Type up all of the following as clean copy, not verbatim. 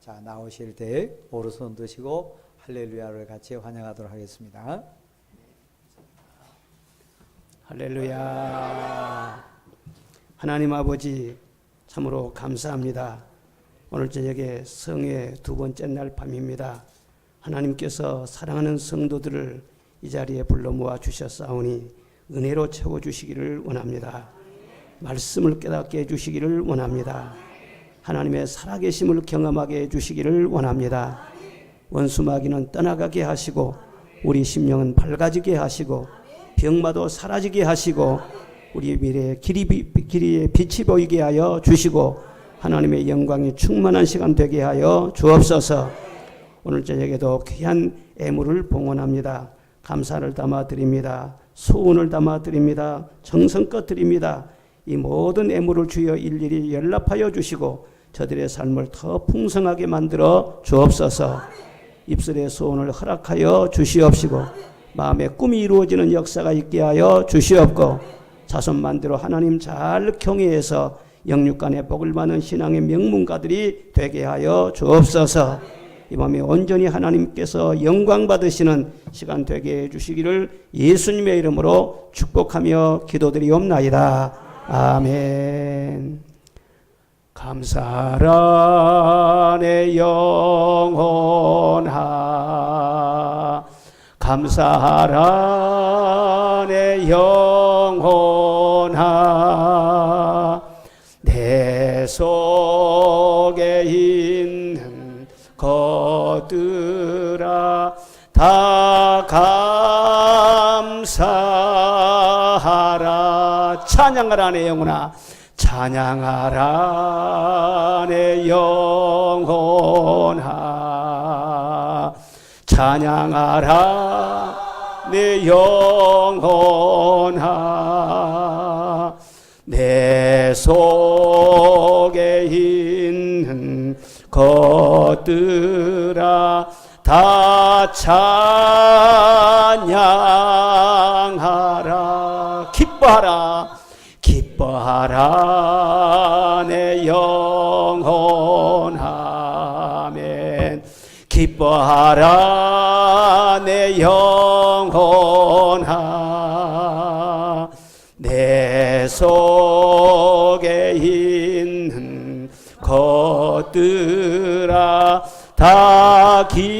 자, 나오실 때 오른손 드시고 할렐루야를 같이 환영하도록 하겠습니다. 할렐루야. 하나님 아버지 참으로 감사합니다. 오늘 저녁에 성의 두 번째 날 밤입니다. 하나님께서 사랑하는 성도들을 이 자리에 불러 모아 주셨사오니 은혜로 채워주시기를 원합니다. 말씀을 깨닫게 해주시기를 원합니다. 하나님의 살아계심을 경험하게 해주시기를 원합니다. 원수마귀는 떠나가게 하시고 우리 심령은 밝아지게 하시고 병마도 사라지게 하시고 우리 미래의 길이의 빛이 보이게 하여 주시고 하나님의 영광이 충만한 시간 되게 하여 주옵소서. 오늘 저녁에도 귀한 애물을 봉헌합니다. 감사를 담아 드립니다. 소원을 담아 드립니다. 정성껏 드립니다. 이 모든 애물을 주여 일일이 연락하여 주시고 저들의 삶을 더 풍성하게 만들어 주옵소서. 입술의 소원을 허락하여 주시옵시고 마음의 꿈이 이루어지는 역사가 있게 하여 주시옵고 자손만대로 하나님 잘 경외해서 영육간의 복을 받는 신앙의 명문가들이 되게 하여 주옵소서. 이 밤에 온전히 하나님께서 영광 받으시는 시간 되게 해주시기를 예수님의 이름으로 축복하며 기도드리옵나이다. 아멘. 감사라 내 영혼아, 감사하라 내 영혼아, 내 속에 있는 것들아 다 감사하라. 찬양하라 내 영혼아, 찬양하라 내 영혼아, 찬양하라 내 영혼아, 내 속에 있는 것들아 다 찬양하라. 기뻐하라, 기뻐하라 내 영혼아. 아멘. 기뻐하라 내 영혼아, 내 속에 있는 것들아 다 기뻐하라.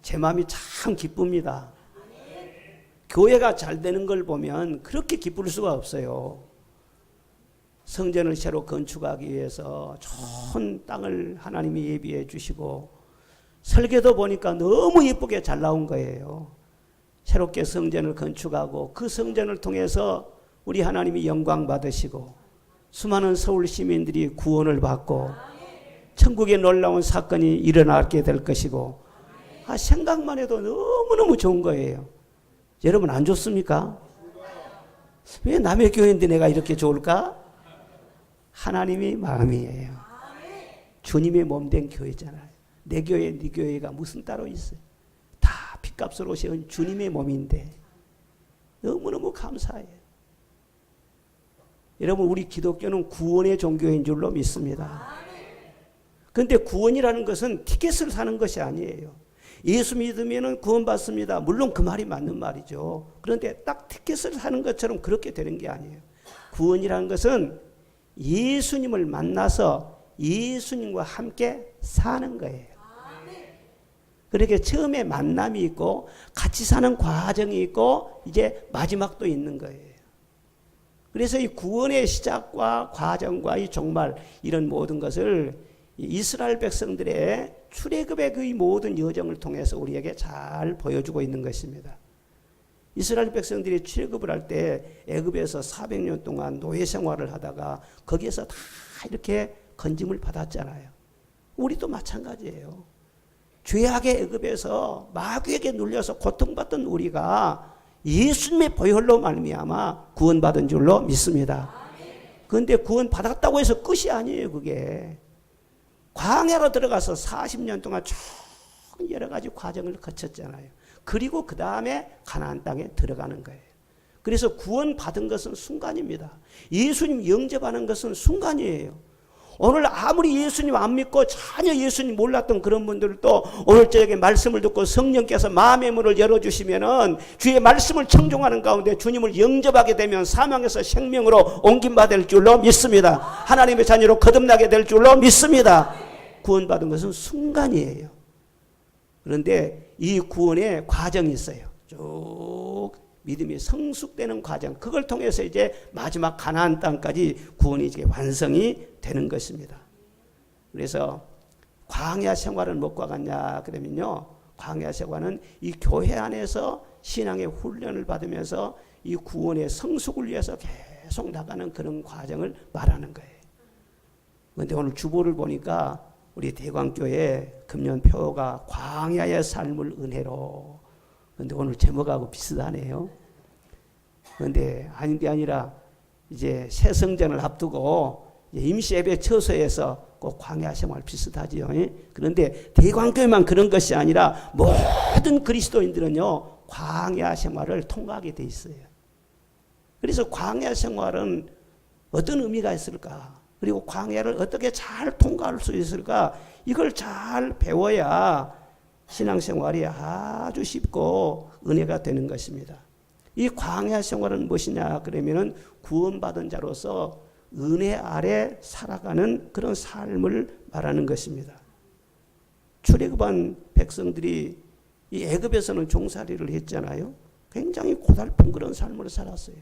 제 마음이 참 기쁩니다. 교회가 잘 되는 걸 보면 그렇게 기쁠 수가 없어요. 성전을 새로 건축하기 위해서 좋은 땅을 하나님이 예비해 주시고 설계도 보니까 너무 예쁘게 잘 나온 거예요. 새롭게 성전을 건축하고 그 성전을 통해서 우리 하나님이 영광 받으시고 수많은 서울 시민들이 구원을 받고 천국에 놀라운 사건이 일어나게 될 것이고 생각만 해도 너무너무 좋은 거예요. 여러분 안 좋습니까? 왜 남의 교회인데 내가 이렇게 좋을까? 하나님의 마음이에요. 주님의 몸된 교회잖아요. 내 교회, 네 교회가 무슨 따로 있어요? 다 핏값으로 세운 주님의 몸인데 너무너무 감사해요. 여러분 우리 기독교는 구원의 종교인 줄로 믿습니다. 그런데 구원이라는 것은 티켓을 사는 것이 아니에요. 예수 믿으면 구원받습니다. 물론 그 말이 맞는 말이죠. 그런데 딱 티켓을 사는 것처럼 그렇게 되는 게 아니에요. 구원이라는 것은 예수님을 만나서 예수님과 함께 사는 거예요. 그렇게 처음에 만남이 있고 같이 사는 과정이 있고 이제 마지막도 있는 거예요. 그래서 이 구원의 시작과 과정과 이 종말 이런 모든 것을 이스라엘 백성들의 출애굽의 그 모든 여정을 통해서 우리에게 잘 보여주고 있는 것입니다. 이스라엘 백성들이 출애굽을 할 때 애굽에서 400년 동안 노예 생활을 하다가 거기에서 다 이렇게 건짐을 받았잖아요. 우리도 마찬가지예요. 죄악의 애굽에서 마귀에게 눌려서 고통받던 우리가 예수님의 보혈로 말미암아 구원받은 줄로 믿습니다. 그런데 구원받았다고 해서 끝이 아니에요. 그게 광야로 들어가서 40년 동안 쭉 여러 가지 과정을 거쳤잖아요. 그리고 그 다음에 가나안 땅에 들어가는 거예요. 그래서 구원받은 것은 순간입니다. 예수님 영접하는 것은 순간이에요. 오늘 아무리 예수님 안 믿고 전혀 예수님 몰랐던 그런 분들도 오늘 저녁에 말씀을 듣고 성령께서 마음의 문을 열어주시면은 주의 말씀을 청종하는 가운데 주님을 영접하게 되면 사망에서 생명으로 옮김받을 줄로 믿습니다. 하나님의 자녀로 거듭나게 될 줄로 믿습니다. 구원받은 것은 순간이에요. 그런데 이 구원의 과정이 있어요. 쭉 믿음이 성숙되는 과정, 그걸 통해서 이제 마지막 가나안 땅까지 구원이 이제 완성이 되는 것입니다. 그래서 광야 생활은 뭐과 같냐 그러면요, 광야 생활은 이 교회 안에서 신앙의 훈련을 받으면서 이 구원의 성숙을 위해서 계속 나가는 그런 과정을 말하는 거예요. 그런데 오늘 주보를 보니까 우리 대광교회 금년 표가 광야의 삶을 은혜로. 그런데 오늘 제목하고 비슷하네요. 그런데 아닌 게 아니라 이제 새 성전을 앞두고 임시 예배 처소에서 꼭 광야 생활 비슷하지요. 그런데 대광교회만 그런 것이 아니라 모든 그리스도인들은요 광야 생활을 통과하게 돼 있어요. 그래서 광야 생활은 어떤 의미가 있을까? 그리고 광야를 어떻게 잘 통과할 수 있을까? 이걸 잘 배워야 신앙생활이 아주 쉽고 은혜가 되는 것입니다. 이 광야 생활은 무엇이냐 그러면은 구원받은 자로서 은혜 아래 살아가는 그런 삶을 말하는 것입니다. 출애굽한 백성들이 이 애굽에서는 종살이를 했잖아요. 굉장히 고달픈 그런 삶을 살았어요.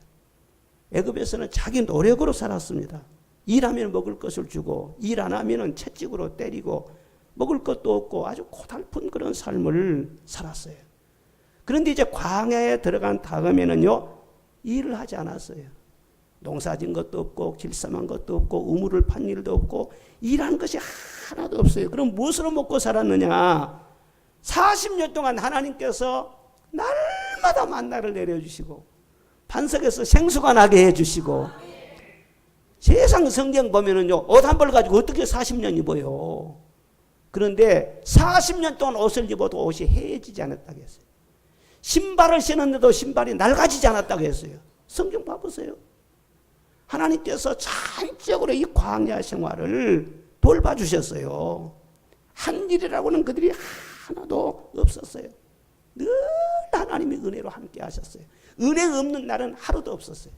애굽에서는 자기 노력으로 살았습니다. 일하면 먹을 것을 주고 일 안 하면은 채찍으로 때리고 먹을 것도 없고 아주 고달픈 그런 삶을 살았어요. 그런데 이제 광야에 들어간 다음에는요 일을 하지 않았어요. 농사진 것도 없고 길쌈한 것도 없고 우물을 판 일도 없고 일한 것이 하나도 없어요. 그럼 무엇으로 먹고 살았느냐? 40년 동안 하나님께서 날마다 만나를 내려주시고 반석에서 생수가 나게 해주시고 세상 성경 보면은요 옷 한 벌 가지고 어떻게 40년 입어요? 그런데 40년 동안 옷을 입어도 옷이 해지지 않았다고 했어요. 신발을 신었는데도 신발이 낡아지지 않았다고 했어요. 성경 봐보세요. 하나님께서 전적으로 이 광야 생활을 돌봐주셨어요. 한 일이라고는 그들이 하나도 없었어요. 늘 하나님이 은혜로 함께 하셨어요. 은혜 없는 날은 하루도 없었어요.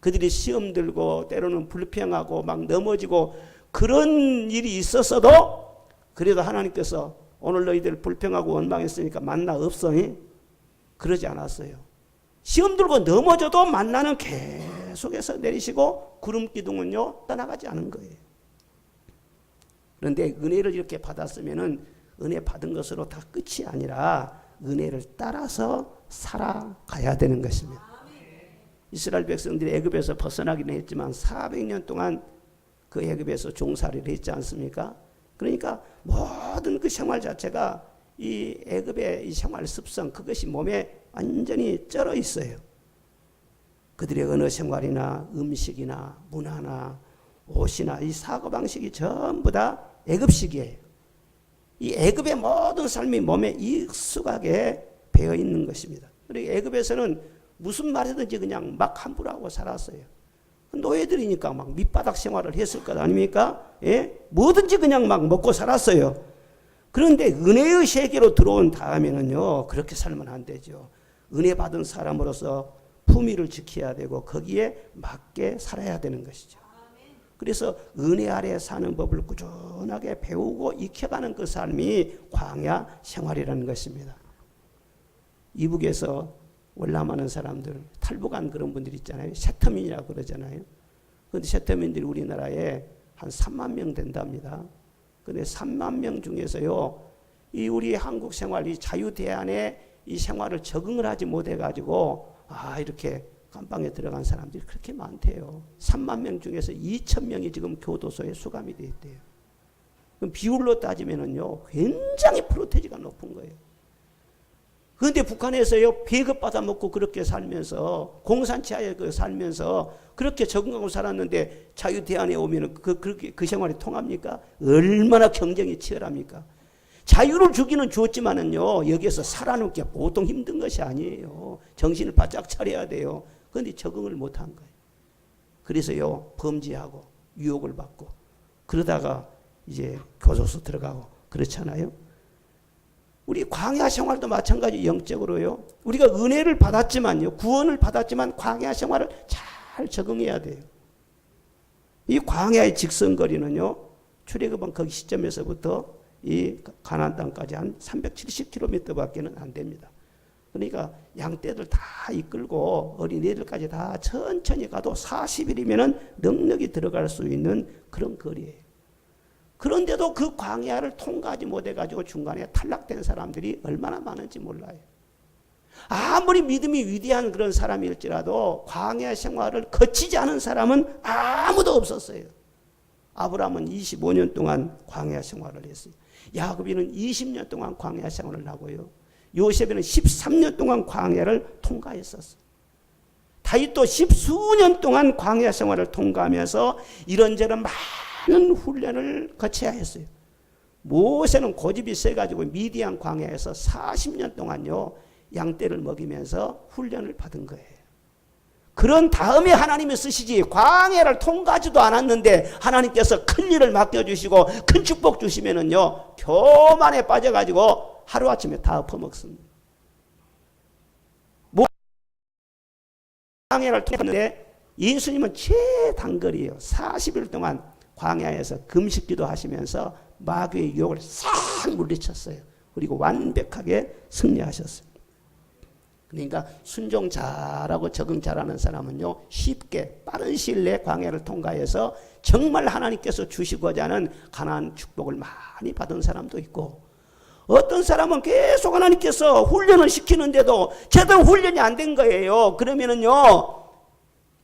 그들이 시험 들고 때로는 불평하고 막 넘어지고 그런 일이 있었어도 그래도 하나님께서 오늘 너희들 불평하고 원망했으니까 만나 없어. 그러지 않았어요. 시험 들고 넘어져도 만나는 계속해서 내리시고 구름 기둥은요 떠나가지 않은 거예요. 그런데 은혜를 이렇게 받았으면은 은혜 받은 것으로 다 끝이 아니라 은혜를 따라서 살아가야 되는 것입니다. 이스라엘 백성들이 애굽에서 벗어나기는 했지만 400년 동안 그 애굽에서 종살이를 했지 않습니까? 그러니까 모든 그 생활 자체가 이 애굽의 이 생활 습성 그것이 몸에 완전히 쩔어 있어요. 그들의 언어 생활이나 음식이나 문화나 옷이나 이 사고방식이 전부 다 애굽식이에요. 이 애굽의 모든 삶이 몸에 익숙하게 배어 있는 것입니다. 그리고 애굽에서는 무슨 말이든지 그냥 막 함부로 하고 살았어요. 노예들이니까 막 밑바닥 생활을 했을 것 아닙니까? 예? 뭐든지 그냥 막 먹고 살았어요. 그런데 은혜의 세계로 들어온 다음에는요 그렇게 살면 안 되죠. 은혜 받은 사람으로서 품위를 지켜야 되고 거기에 맞게 살아야 되는 것이죠. 그래서 은혜 아래 사는 법을 꾸준하게 배우고 익혀가는 그 삶이 광야 생활이라는 것입니다. 이북에서 월남하는 사람들, 탈북한 그런 분들 있잖아요. 세터민이라고 그러잖아요. 그런데 세터민들이 우리나라에 한 3만 명 된답니다. 그런데 3만 명 중에서요, 이 우리 한국 생활, 이 자유대안에 이 생활을 적응을 하지 못해가지고, 이렇게 감방에 들어간 사람들이 그렇게 많대요. 3만 명 중에서 2천 명이 지금 교도소에 수감이 돼 있대요. 그럼 비율로 따지면은요, 굉장히 프로테지가 높은 거예요. 그런데 북한에서요, 배급받아 먹고 그렇게 살면서, 공산치하에 살면서 그렇게 적응하고 살았는데 자유대안에 오면은 그 생활이 통합니까? 얼마나 경쟁이 치열합니까? 자유를 주기는 주었지만은요, 여기에서 살아남기 보통 힘든 것이 아니에요. 정신을 바짝 차려야 돼요. 그런데 적응을 못한 거예요. 그래서요, 범죄하고 유혹을 받고 그러다가 이제 교도소 들어가고 그렇잖아요. 우리 광야 생활도 마찬가지 영적으로요. 우리가 은혜를 받았지만요, 구원을 받았지만 광야 생활을 잘 적응해야 돼요. 이 광야의 직선거리는요, 출애굽한 거기 시점에서부터 이 가나안 땅까지 한 370km밖에는 안 됩니다. 그러니까 양떼들 다 이끌고 어린애들까지 다 천천히 가도 40일이면은 넉넉히 들어갈 수 있는 그런 거리예요. 그런데도 그 광야를 통과하지 못해가지고 중간에 탈락된 사람들이 얼마나 많은지 몰라요. 아무리 믿음이 위대한 그런 사람일지라도 광야 생활을 거치지 않은 사람은 아무도 없었어요. 아브라함은 25년 동안 광야 생활을 했어요. 야곱이는 20년 동안 광야 생활을 하고요. 요셉이는 13년 동안 광야를 통과했었어요. 다윗도 10수년 동안 광야 생활을 통과하면서 이런저런 많은 훈련을 거쳐야 했어요. 모세는 고집이 세가지고 미디안 광야에서 40년 동안요, 양떼를 먹이면서 훈련을 받은 거예요. 그런 다음에 하나님이 쓰시지, 광야를 통과하지도 않았는데 하나님께서 큰 일을 맡겨주시고 큰 축복 주시면은요, 교만에 빠져가지고 하루아침에 다 엎어먹습니다. 광야를 통과했는데 예수님은 최단거리예요. 40일 동안 광야에서 금식기도 하시면서 마귀의 유혹을 싹 물리쳤어요. 그리고 완벽하게 승리하셨어요. 그러니까 순종 잘하고 적응 잘하는 사람은요, 쉽게 빠른 시일 내에 광야를 통과해서 정말 하나님께서 주시고자 하는 가나안 축복을 많이 받은 사람도 있고, 어떤 사람은 계속 하나님께서 훈련을 시키는데도 제대로 훈련이 안 된 거예요. 그러면은요,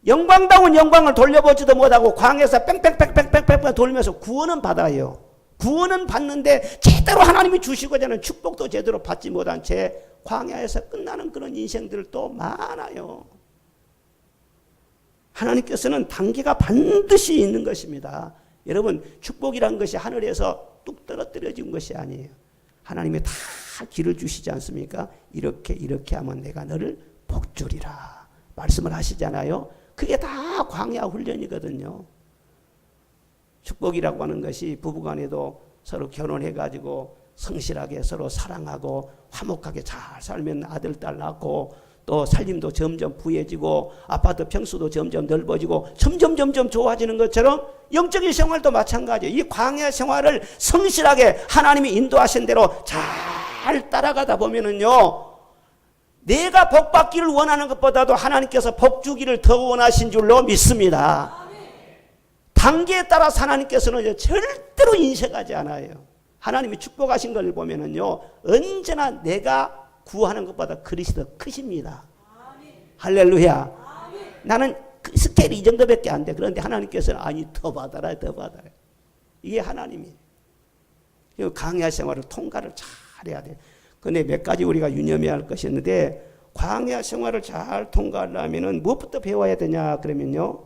영광다운 영광을 돌려보지도 못하고 광야에서 뺑뺑뺑뺑뺑뺑 돌면서 구원은 받아요. 구원은 받는데 제대로 하나님이 주시고자 하는 축복도 제대로 받지 못한 채 광야에서 끝나는 그런 인생들도 많아요. 하나님께서는 단계가 반드시 있는 것입니다. 여러분, 축복이란 것이 하늘에서 뚝 떨어뜨려진 것이 아니에요. 하나님이 다 길을 주시지 않습니까? 이렇게 하면 내가 너를 복주리라 말씀을 하시잖아요. 그게 다 광야 훈련이거든요. 축복이라고 하는 것이 부부간에도 서로 결혼해가지고 성실하게 서로 사랑하고 화목하게 잘 살면 아들, 딸 낳고 또 살림도 점점 부해지고 아파트 평수도 점점 넓어지고 점점 좋아지는 것처럼 영적인 생활도 마찬가지예요. 이 광야 생활을 성실하게 하나님이 인도하신 대로 잘 따라가다 보면은요, 내가 복 받기를 원하는 것보다도 하나님께서 복 주기를 더 원하신 줄로 믿습니다. 단계에 따라서 하나님께서는 절대로 인색하지 않아요. 하나님이 축복하신 걸 보면은요, 언제나 내가 구하는 것보다 그릇이 더 크십니다. 할렐루야. 나는 그 스케일이 이 정도밖에 안 돼. 그런데 하나님께서는 아니 더 받아라. 이게 하나님이에요. 광야 생활을 통과를 잘해야 돼. 근데 몇 가지 우리가 유념해야 할 것이 있는데, 광야 생활을 잘 통과하려면은 무엇부터 배워야 되냐 그러면요,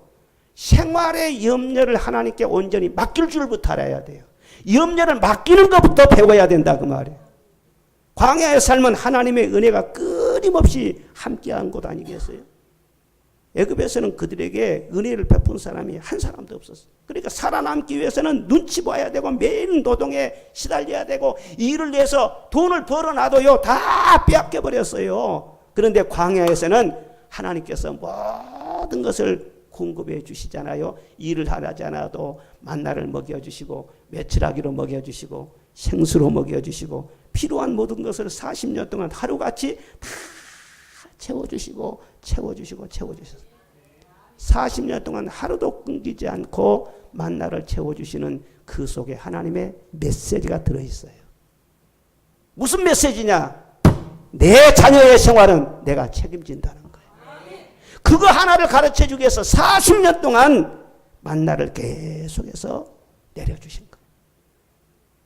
생활의 염려를 하나님께 온전히 맡길 줄부터 알아야 돼요. 염려를 맡기는 것부터 배워야 된다 그 말이에요. 광야의 삶은 하나님의 은혜가 끊임없이 함께한 곳 아니겠어요? 애굽에서는 그들에게 은혜를 베푼 사람이 한 사람도 없었어요. 그러니까 살아남기 위해서는 눈치 봐야 되고 매일 노동에 시달려야 되고 일을 위해서 돈을 벌어놔도요 다 빼앗겨 버렸어요. 그런데 광야에서는 하나님께서 모든 것을 공급해 주시잖아요. 일을 하지 않아도 만나를 먹여주시고 메추라기로 먹여주시고 생수로 먹여주시고 필요한 모든 것을 40년 동안 하루같이 다 채워주시고 40년 동안 하루도 끊기지 않고 만나를 채워주시는 그 속에 하나님의 메시지가 들어있어요. 무슨 메시지냐? 내 자녀의 생활은 내가 책임진다는 거예요. 그거 하나를 가르쳐주기 위해서 40년 동안 만나를 계속해서 내려주신 거예요.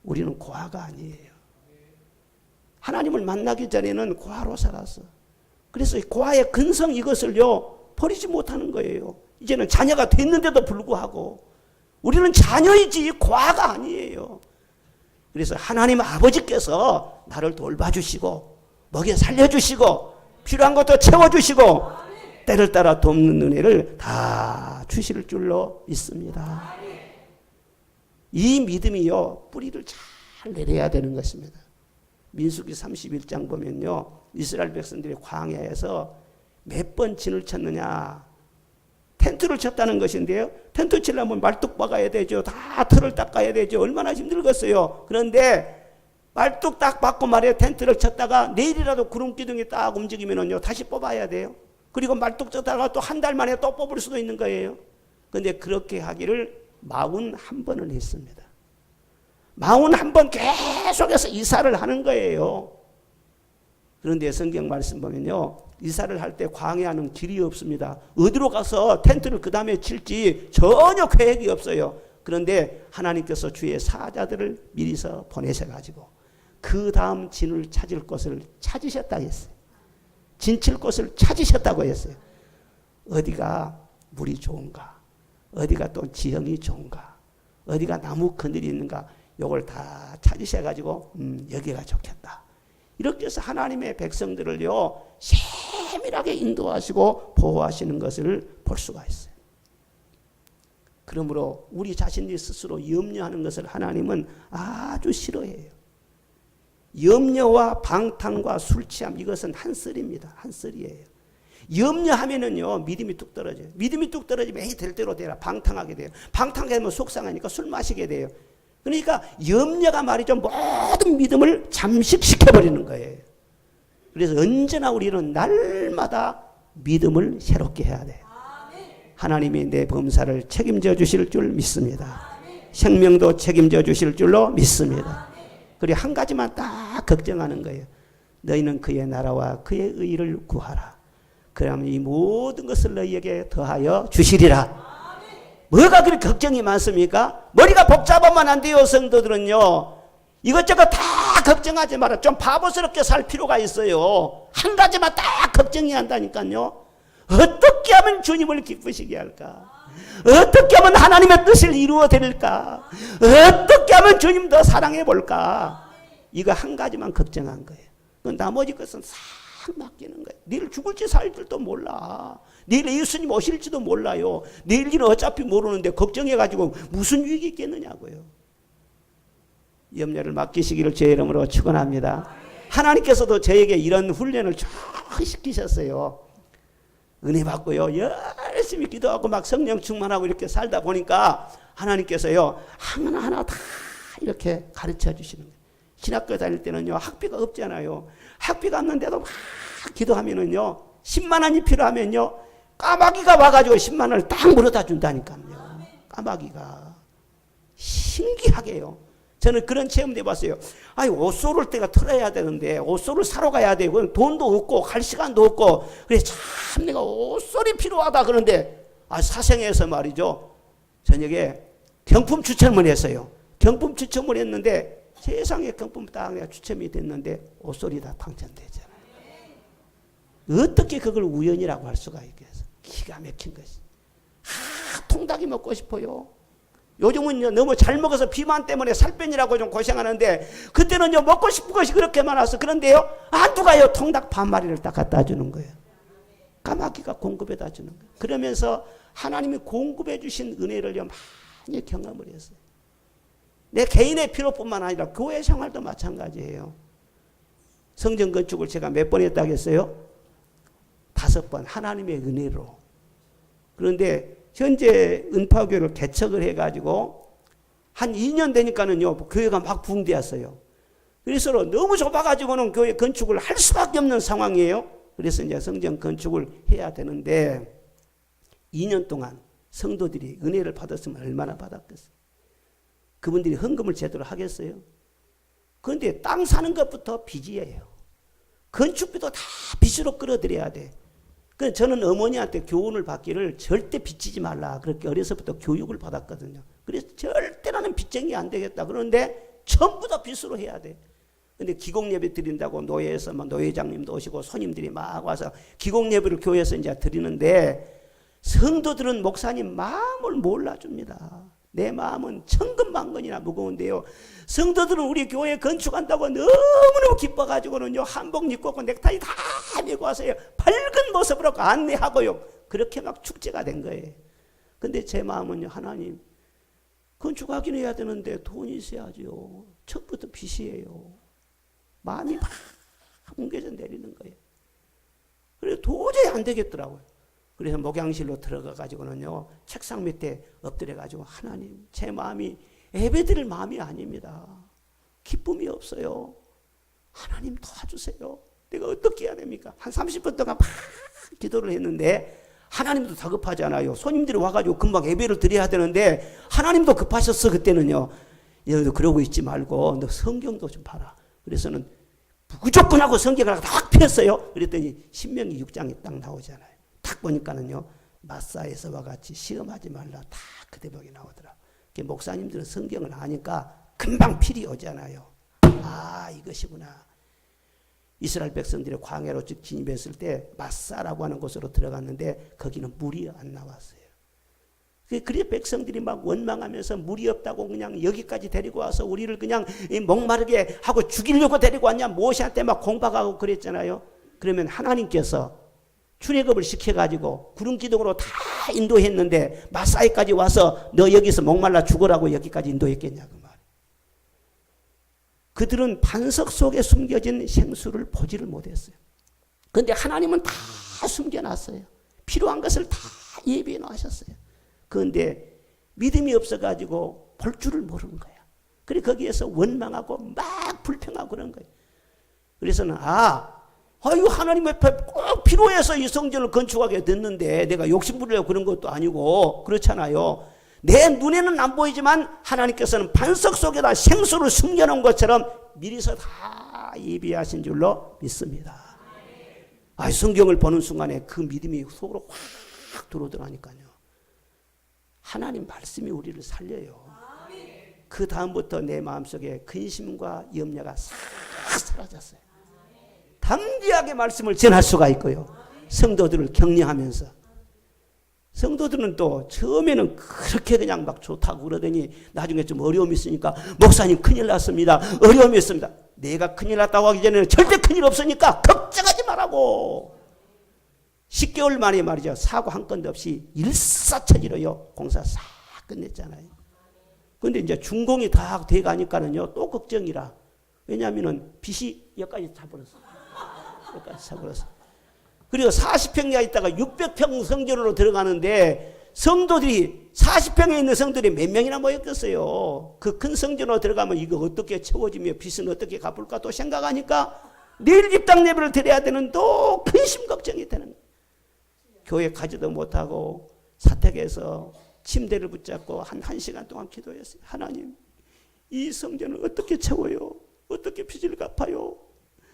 우리는 고아가 아니에요. 하나님을 만나기 전에는 고아로 살았어. 그래서 고아의 근성 이것을요 버리지 못하는 거예요. 이제는 자녀가 됐는데도 불구하고 우리는 자녀이지 고아가 아니에요. 그래서 하나님 아버지께서 나를 돌봐주시고 먹여 살려주시고 필요한 것도 채워주시고 때를 따라 돕는 은혜를 다 주실 줄로 믿습니다. 이 믿음이요, 뿌리를 잘 내려야 되는 것입니다. 민수기 31장 보면요, 이스라엘 백성들이 광야에서 몇 번 진을 쳤느냐, 텐트를 쳤다는 것인데요, 텐트 치려면 말뚝 박아야 되죠. 다 틀을 닦아야 되죠. 얼마나 힘들겠어요. 그런데 말뚝 딱 박고 말이에요, 텐트를 쳤다가 내일이라도 구름 기둥이 딱 움직이면요 다시 뽑아야 돼요. 그리고 말뚝 쳤다가 또 한 달 만에 또 뽑을 수도 있는 거예요. 그런데 그렇게 하기를 41번을 했습니다. 41번 계속해서 이사를 하는 거예요. 그런데 성경 말씀 보면요, 이사를 할 때 광야는 길이 없습니다. 어디로 가서 텐트를 그 다음에 칠지 전혀 계획이 없어요. 그런데 하나님께서 주의 사자들을 미리서 보내셔가지고 그 다음 진을 찾을 곳을 찾으셨다고 했어요. 진칠 곳을 찾으셨다고 했어요. 어디가 물이 좋은가, 어디가 또 지형이 좋은가, 어디가 나무 그늘이 있는가, 요걸 다 찾으셔가지고 여기가 좋겠다. 이렇게 해서 하나님의 백성들을요 세밀하게 인도하시고 보호하시는 것을 볼 수가 있어요. 그러므로 우리 자신이 스스로 염려하는 것을 하나님은 아주 싫어해요. 염려와 방탕과 술 취함, 이것은 한 썰입니다. 한 썰이에요. 염려하면은요 믿음이 뚝 떨어져요. 믿음이 뚝 떨어지면 에이 될 대로 되라, 방탕하게 돼요. 방탕하게 되면 속상하니까 술 마시게 돼요. 그러니까 염려가 말이죠, 모든 믿음을 잠식시켜버리는 거예요. 그래서 언제나 우리는 날마다 믿음을 새롭게 해야 돼요. 하나님이 내 범사를 책임져 주실 줄 믿습니다. 생명도 책임져 주실 줄로 믿습니다. 그리고 한 가지만 딱 걱정하는 거예요. 너희는 그의 나라와 그의 의를 구하라. 그러면 이 모든 것을 너희에게 더하여 주시리라. 뭐가 그렇게 걱정이 많습니까? 머리가 복잡하면 안 돼요. 성도들은요 이것저것 다 걱정하지 마라. 좀 바보스럽게 살 필요가 있어요. 한 가지만 딱 걱정해야 한다니까요. 어떻게 하면 주님을 기쁘시게 할까? 어떻게 하면 하나님의 뜻을 이루어 드릴까? 어떻게 하면 주님 더 사랑해 볼까? 이거 한 가지만 걱정한 거예요. 나머지 것은 싹 맡기는 거예요. 내일 죽을지 살지도 몰라. 내일 예수님 오실지도 몰라요. 내일 일은 어차피 모르는데 걱정해가지고 무슨 유익이 있겠느냐고요. 염려를 맡기시기를 제 이름으로 축원합니다. 하나님께서도 저에게 이런 훈련을 쭉 시키셨어요. 은혜 받고요 열심히 기도하고 막 성령 충만하고 이렇게 살다 보니까 하나님께서요 하나하나 다 이렇게 가르쳐 주시는 거예요. 신학교 다닐 때는요 학비가 없잖아요. 학비가 없는데도 막 기도하면은요 10만 원이 필요하면요 까마귀가 와가지고 10만 원을 딱 물어다 준다니까요. 까마귀가 신기하게요. 저는 그런 체험도 해봤어요. 아니 옷 쏘를 때가 털어야 되는데 옷소를 사러 가야 되고 돈도 없고 갈 시간도 없고 그래 참 내가 옷소리 필요하다 그런데 사생에서 말이죠 저녁에 경품 추첨을 했어요. 경품 추첨을 했는데 세상에 경품 딱 내가 추첨이 됐는데 옷소리 다 당첨되잖아요. 어떻게 그걸 우연이라고 할 수가 있겠어. 기가 막힌 것이. 통닭이 먹고 싶어요. 요즘은 너무 잘 먹어서 비만 때문에 살 빼느라고 좀 고생하는데 그때는요 먹고 싶은 것이 그렇게 많아서 그런데요 누가요 통닭 반 마리를 딱 갖다 주는 거예요. 까마귀가 공급해다 주는 거예요. 그러면서 하나님이 공급해 주신 은혜를요 많이 경험을 했어요. 내 개인의 필요뿐만 아니라 교회 생활도 마찬가지예요. 성전 건축을 제가 몇 번 했다고 했어요? 5번 하나님의 은혜로. 그런데 현재 은파교회를 개척을 해가지고 한 2년 되니까는요 교회가 막 붕괴했어요. 그래서 너무 좁아가지고는 교회 건축을 할 수밖에 없는 상황이에요. 그래서 이제 성전 건축을 해야 되는데 2년 동안 성도들이 은혜를 받았으면 얼마나 받았겠어요. 그분들이 헌금을 제대로 하겠어요? 그런데 땅 사는 것부터 빚이에요. 건축비도 다 빚으로 끌어들여야 돼. 그래서 저는 어머니한테 교훈을 받기를 절대 빚지지 말라. 그렇게 어려서부터 교육을 받았거든요. 그래서 절대 나는 빚쟁이 안 되겠다. 그런데 전부 다 빚으로 해야 돼. 근데 기공예배 드린다고 노예에서 막 노회장님도 오시고 손님들이 막 와서 기공예배를 교회에서 이제 드리는데 성도들은 목사님 마음을 몰라줍니다. 내 마음은 천근만근이나 무거운데요. 성도들은 우리 교회 건축한다고 너무너무 기뻐가지고는요, 한복 입고 넥타이 다 메고 와서요, 밝은 모습으로 안내하고요, 그렇게 막 축제가 된 거예요. 근데 제 마음은요, 하나님, 건축하긴 해야 되는데 돈이 있어야죠. 처음부터 빚이에요. 마음이 막 뭉개져 내리는 거예요. 그래서 도저히 안 되겠더라고요. 그래서 목양실로 들어가 가지고는요, 책상 밑에 엎드려 가지고, 하나님, 제 마음이 예배드릴 마음이 아닙니다. 기쁨이 없어요. 하나님 도와주세요. 내가 어떻게 해야 됩니까? 한 30분 동안 막 기도를 했는데, 하나님도 다급하잖아요. 손님들이 와가지고 금방 예배를 드려야 되는데 하나님도 급하셨어. 그때는요. 너도 그러고 있지 말고 너 성경도 좀 봐라. 그래서는 무조건 하고 성경을 딱 폈어요. 그랬더니 신명기 6장이 딱 나오잖아요. 딱 보니까는요, 마사에서와 같이 시험하지 말라, 다 그 대목이 나오더라. 목사님들은 성경을 아니까 금방 필이 오잖아요. 아, 이것이구나. 이스라엘 백성들이 광야로 진입했을 때 마사라고 하는 곳으로 들어갔는데 거기는 물이 안 나왔어요. 그래서 백성들이 막 원망하면서 물이 없다고 그냥 여기까지 데리고 와서 우리를 그냥 목마르게 하고 죽이려고 데리고 왔냐, 모세한테 막 공박하고 그랬잖아요. 그러면 하나님께서 출애굽을 시켜가지고 구름 기둥으로 다 인도했는데 마사에까지 와서 너 여기서 목말라 죽으라고 여기까지 인도했겠냐고 말. 그들은 반석 속에 숨겨진 생수를 보지를 못했어요. 그런데 하나님은 다 숨겨놨어요. 필요한 것을 다 예비해 놓으셨어요. 그런데 믿음이 없어가지고 볼 줄을 모르는 거야. 그래 거기에서 원망하고 막 불평하고 그런 거예요. 그래서는 아유 하나님 앞에 꼭 필요해서 이 성전을 건축하게 됐는데 내가 욕심 부리려고 그런 것도 아니고 그렇잖아요. 내 눈에는 안 보이지만 하나님께서는 반석 속에다 생수를 숨겨놓은 것처럼 미리서 다 예비하신 줄로 믿습니다. 성경을 보는 순간에 그 믿음이 속으로 확 들어오더라니까요. 하나님 말씀이 우리를 살려요. 그 다음부터 내 마음속에 근심과 염려가 싹 사라졌어요. 담대하게 말씀을 전할 수가 있고요. 성도들을 격려하면서. 성도들은 또 처음에는 그렇게 그냥 막 좋다고 그러더니 나중에 좀 어려움이 있으니까 목사님 큰일 났습니다. 어려움이 있습니다. 내가 큰일 났다고 하기 전에는 절대 큰일 없으니까 걱정하지 말라고. 10개월 만에 말이죠. 사고 한 건도 없이 일사천리로요. 공사 싹 끝냈잖아요. 그런데 이제 준공이 다 돼가니까는요. 또 걱정이라. 왜냐하면은 빚이 여기까지 차버렸어. 여기까지 차버렸어. 그리고 40평이나 있다가 600평 성전으로 들어가는데 성도들이 40평에 있는 성들이 몇 명이나 모였겠어요. 그 큰 성전으로 들어가면 이거 어떻게 채워지며 빚은 어떻게 갚을까 또 생각하니까 내일 입당 예배를 드려야 되는 또 근심 걱정이 되는 거예요. 교회 가지도 못하고 사택에서 침대를 붙잡고 한 시간 동안 기도했어요. 하나님, 이 성전을 어떻게 채워요? 어떻게 빚을 갚아요?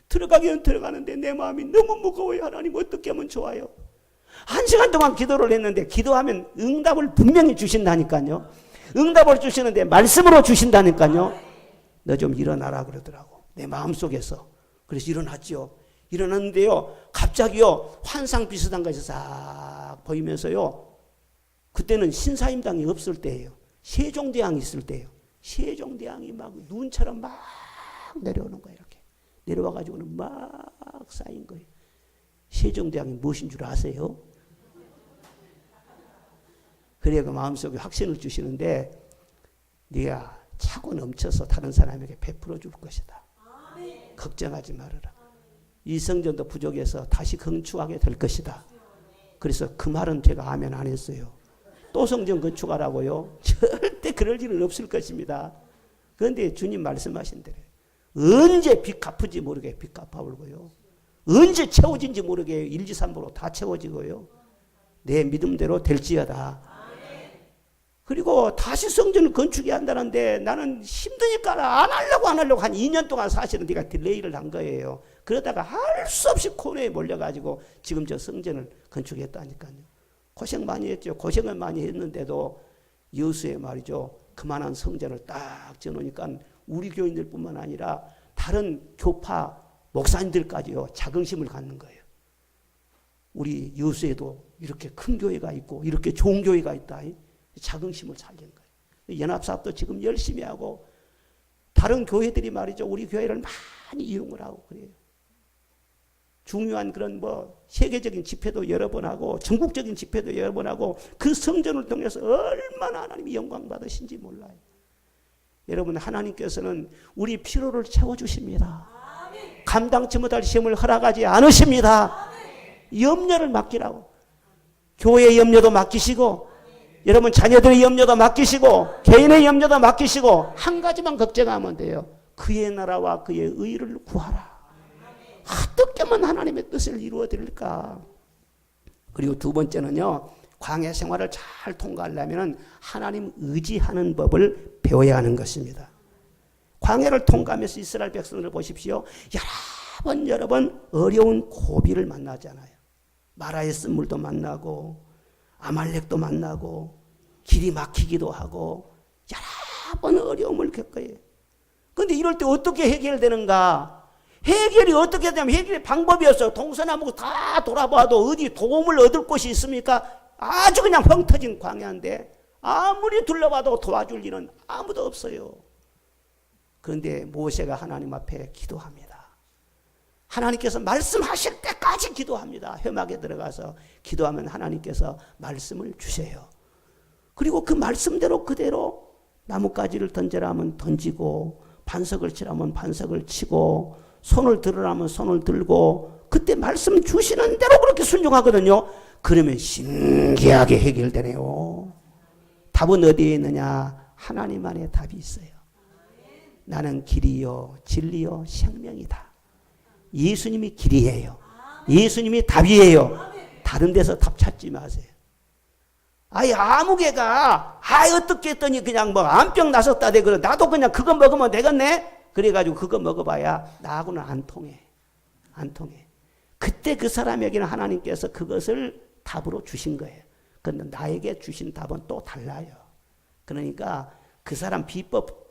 들어가긴 들어가는데 내 마음이 너무 무거워요. 하나님 어떻게 하면 좋아요? 1시간 동안 기도를 했는데 기도하면 응답을 분명히 주신다니까요. 응답을 주시는데 말씀으로 주신다니까요. 너 좀 일어나라 그러더라고. 내 마음속에서. 그래서 일어났죠. 일어났는데요. 갑자기요. 환상 비슷한 것이 싹 보이면서요. 그때는 신사임당이 없을 때예요. 세종대왕이 있을 때예요. 세종대왕이 막 눈처럼 막 내려오는 거예요. 이렇게. 내려와가지고는 막 쌓인 거예요. 세종대왕이 무엇인 줄 아세요? 그래 그 마음속에 확신을 주시는데 네가 차고 넘쳐서 다른 사람에게 베풀어 줄 것이다. 걱정하지 말아라. 이 성전도 부족해서 다시 건축하게 될 것이다. 그래서 그 말은 제가 아멘 안 했어요. 또 성전 건축하라고요? 절대 그럴 일은 없을 것입니다. 그런데 주님 말씀하신 대로 언제 빚 갚을지 모르게 빚 갚아버리고요. 언제 채워진지 모르게 1, 2, 3부로 다 채워지고요. 내 믿음대로 될지어다. 그리고 다시 성전을 건축해야 한다는데 나는 힘드니까 안 하려고 한 2년 동안 사실은 내가 딜레이를 한 거예요. 그러다가 할 수 없이 코너에 몰려가지고 지금 저 성전을 건축했다니까요. 고생 많이 했죠. 고생을 많이 했는데도 여수에 말이죠. 그만한 성전을 딱 지어놓으니까 우리 교인들뿐만 아니라 다른 교파 목사님들까지요. 자긍심을 갖는 거예요. 우리 여수에도 이렇게 큰 교회가 있고 이렇게 좋은 교회가 있다. 자긍심을 살린 거예요. 연합사업도 지금 열심히 하고 다른 교회들이 말이죠. 우리 교회를 많이 이용을 하고 그래요. 중요한 그런 세계적인 집회도 여러 번 하고 전국적인 집회도 여러 번 하고 그 성전을 통해서 얼마나 하나님이 영광 받으신지 몰라요. 여러분 하나님께서는 우리 필요를 채워주십니다. 감당치 못할 시험을 허락하지 않으십니다. 염려를 맡기라고. 교회의 염려도 맡기시고 여러분 자녀들의 염려도 맡기시고 개인의 염려도 맡기시고 한 가지만 걱정하면 돼요. 그의 나라와 그의 의를 구하라. 어떻게만 하나님의 뜻을 이루어 드릴까. 그리고 두 번째는요, 광야 생활을 잘 통과하려면 하나님 의지하는 법을 배워야 하는 것입니다. 광야를 통과하면서 이스라엘 백성들을 보십시오. 여러 번 어려운 고비를 만나잖아요. 마라의 쓴물도 만나고 아말렉도 만나고 길이 막히기도 하고 여러 번 어려움을 겪어요. 그런데 이럴 때 어떻게 해결되는가? 해결이 어떻게 되냐면 해결의 방법이 없어요. 동서남북 다 돌아봐도 어디 도움을 얻을 곳이 있습니까? 아주 그냥 펑 터진 광야인데 아무리 둘러봐도 도와줄 일은 아무도 없어요. 그런데 모세가 하나님 앞에 기도합니다. 하나님께서 말씀하실 때까지 기도합니다. 회막에 들어가서 기도하면 하나님께서 말씀을 주세요. 그리고 그 말씀대로 그대로 나뭇가지를 던져라 하면 던지고 반석을 치라면 반석을 치고 손을 들으라면 손을 들고 그때 말씀 주시는 대로 그렇게 순종하거든요. 그러면 신기하게 해결되네요. 답은 어디에 있느냐? 하나님 안에 답이 있어요. 나는 길이요 진리요 생명이다. 예수님이 길이에요. 예수님이 답이에요. 다른 데서 답 찾지 마세요. 아무 개가 어떻게 했더니 그냥 암병 나섰다대 그래. 나도 그냥 그거 먹으면 되겠네. 그래가지고 그거 먹어봐야 나하고는 안 통해. 안 통해. 그때 그 사람에게는 하나님께서 그것을 답으로 주신 거예요. 그런데 나에게 주신 답은 또 달라요. 그러니까 그 사람 비법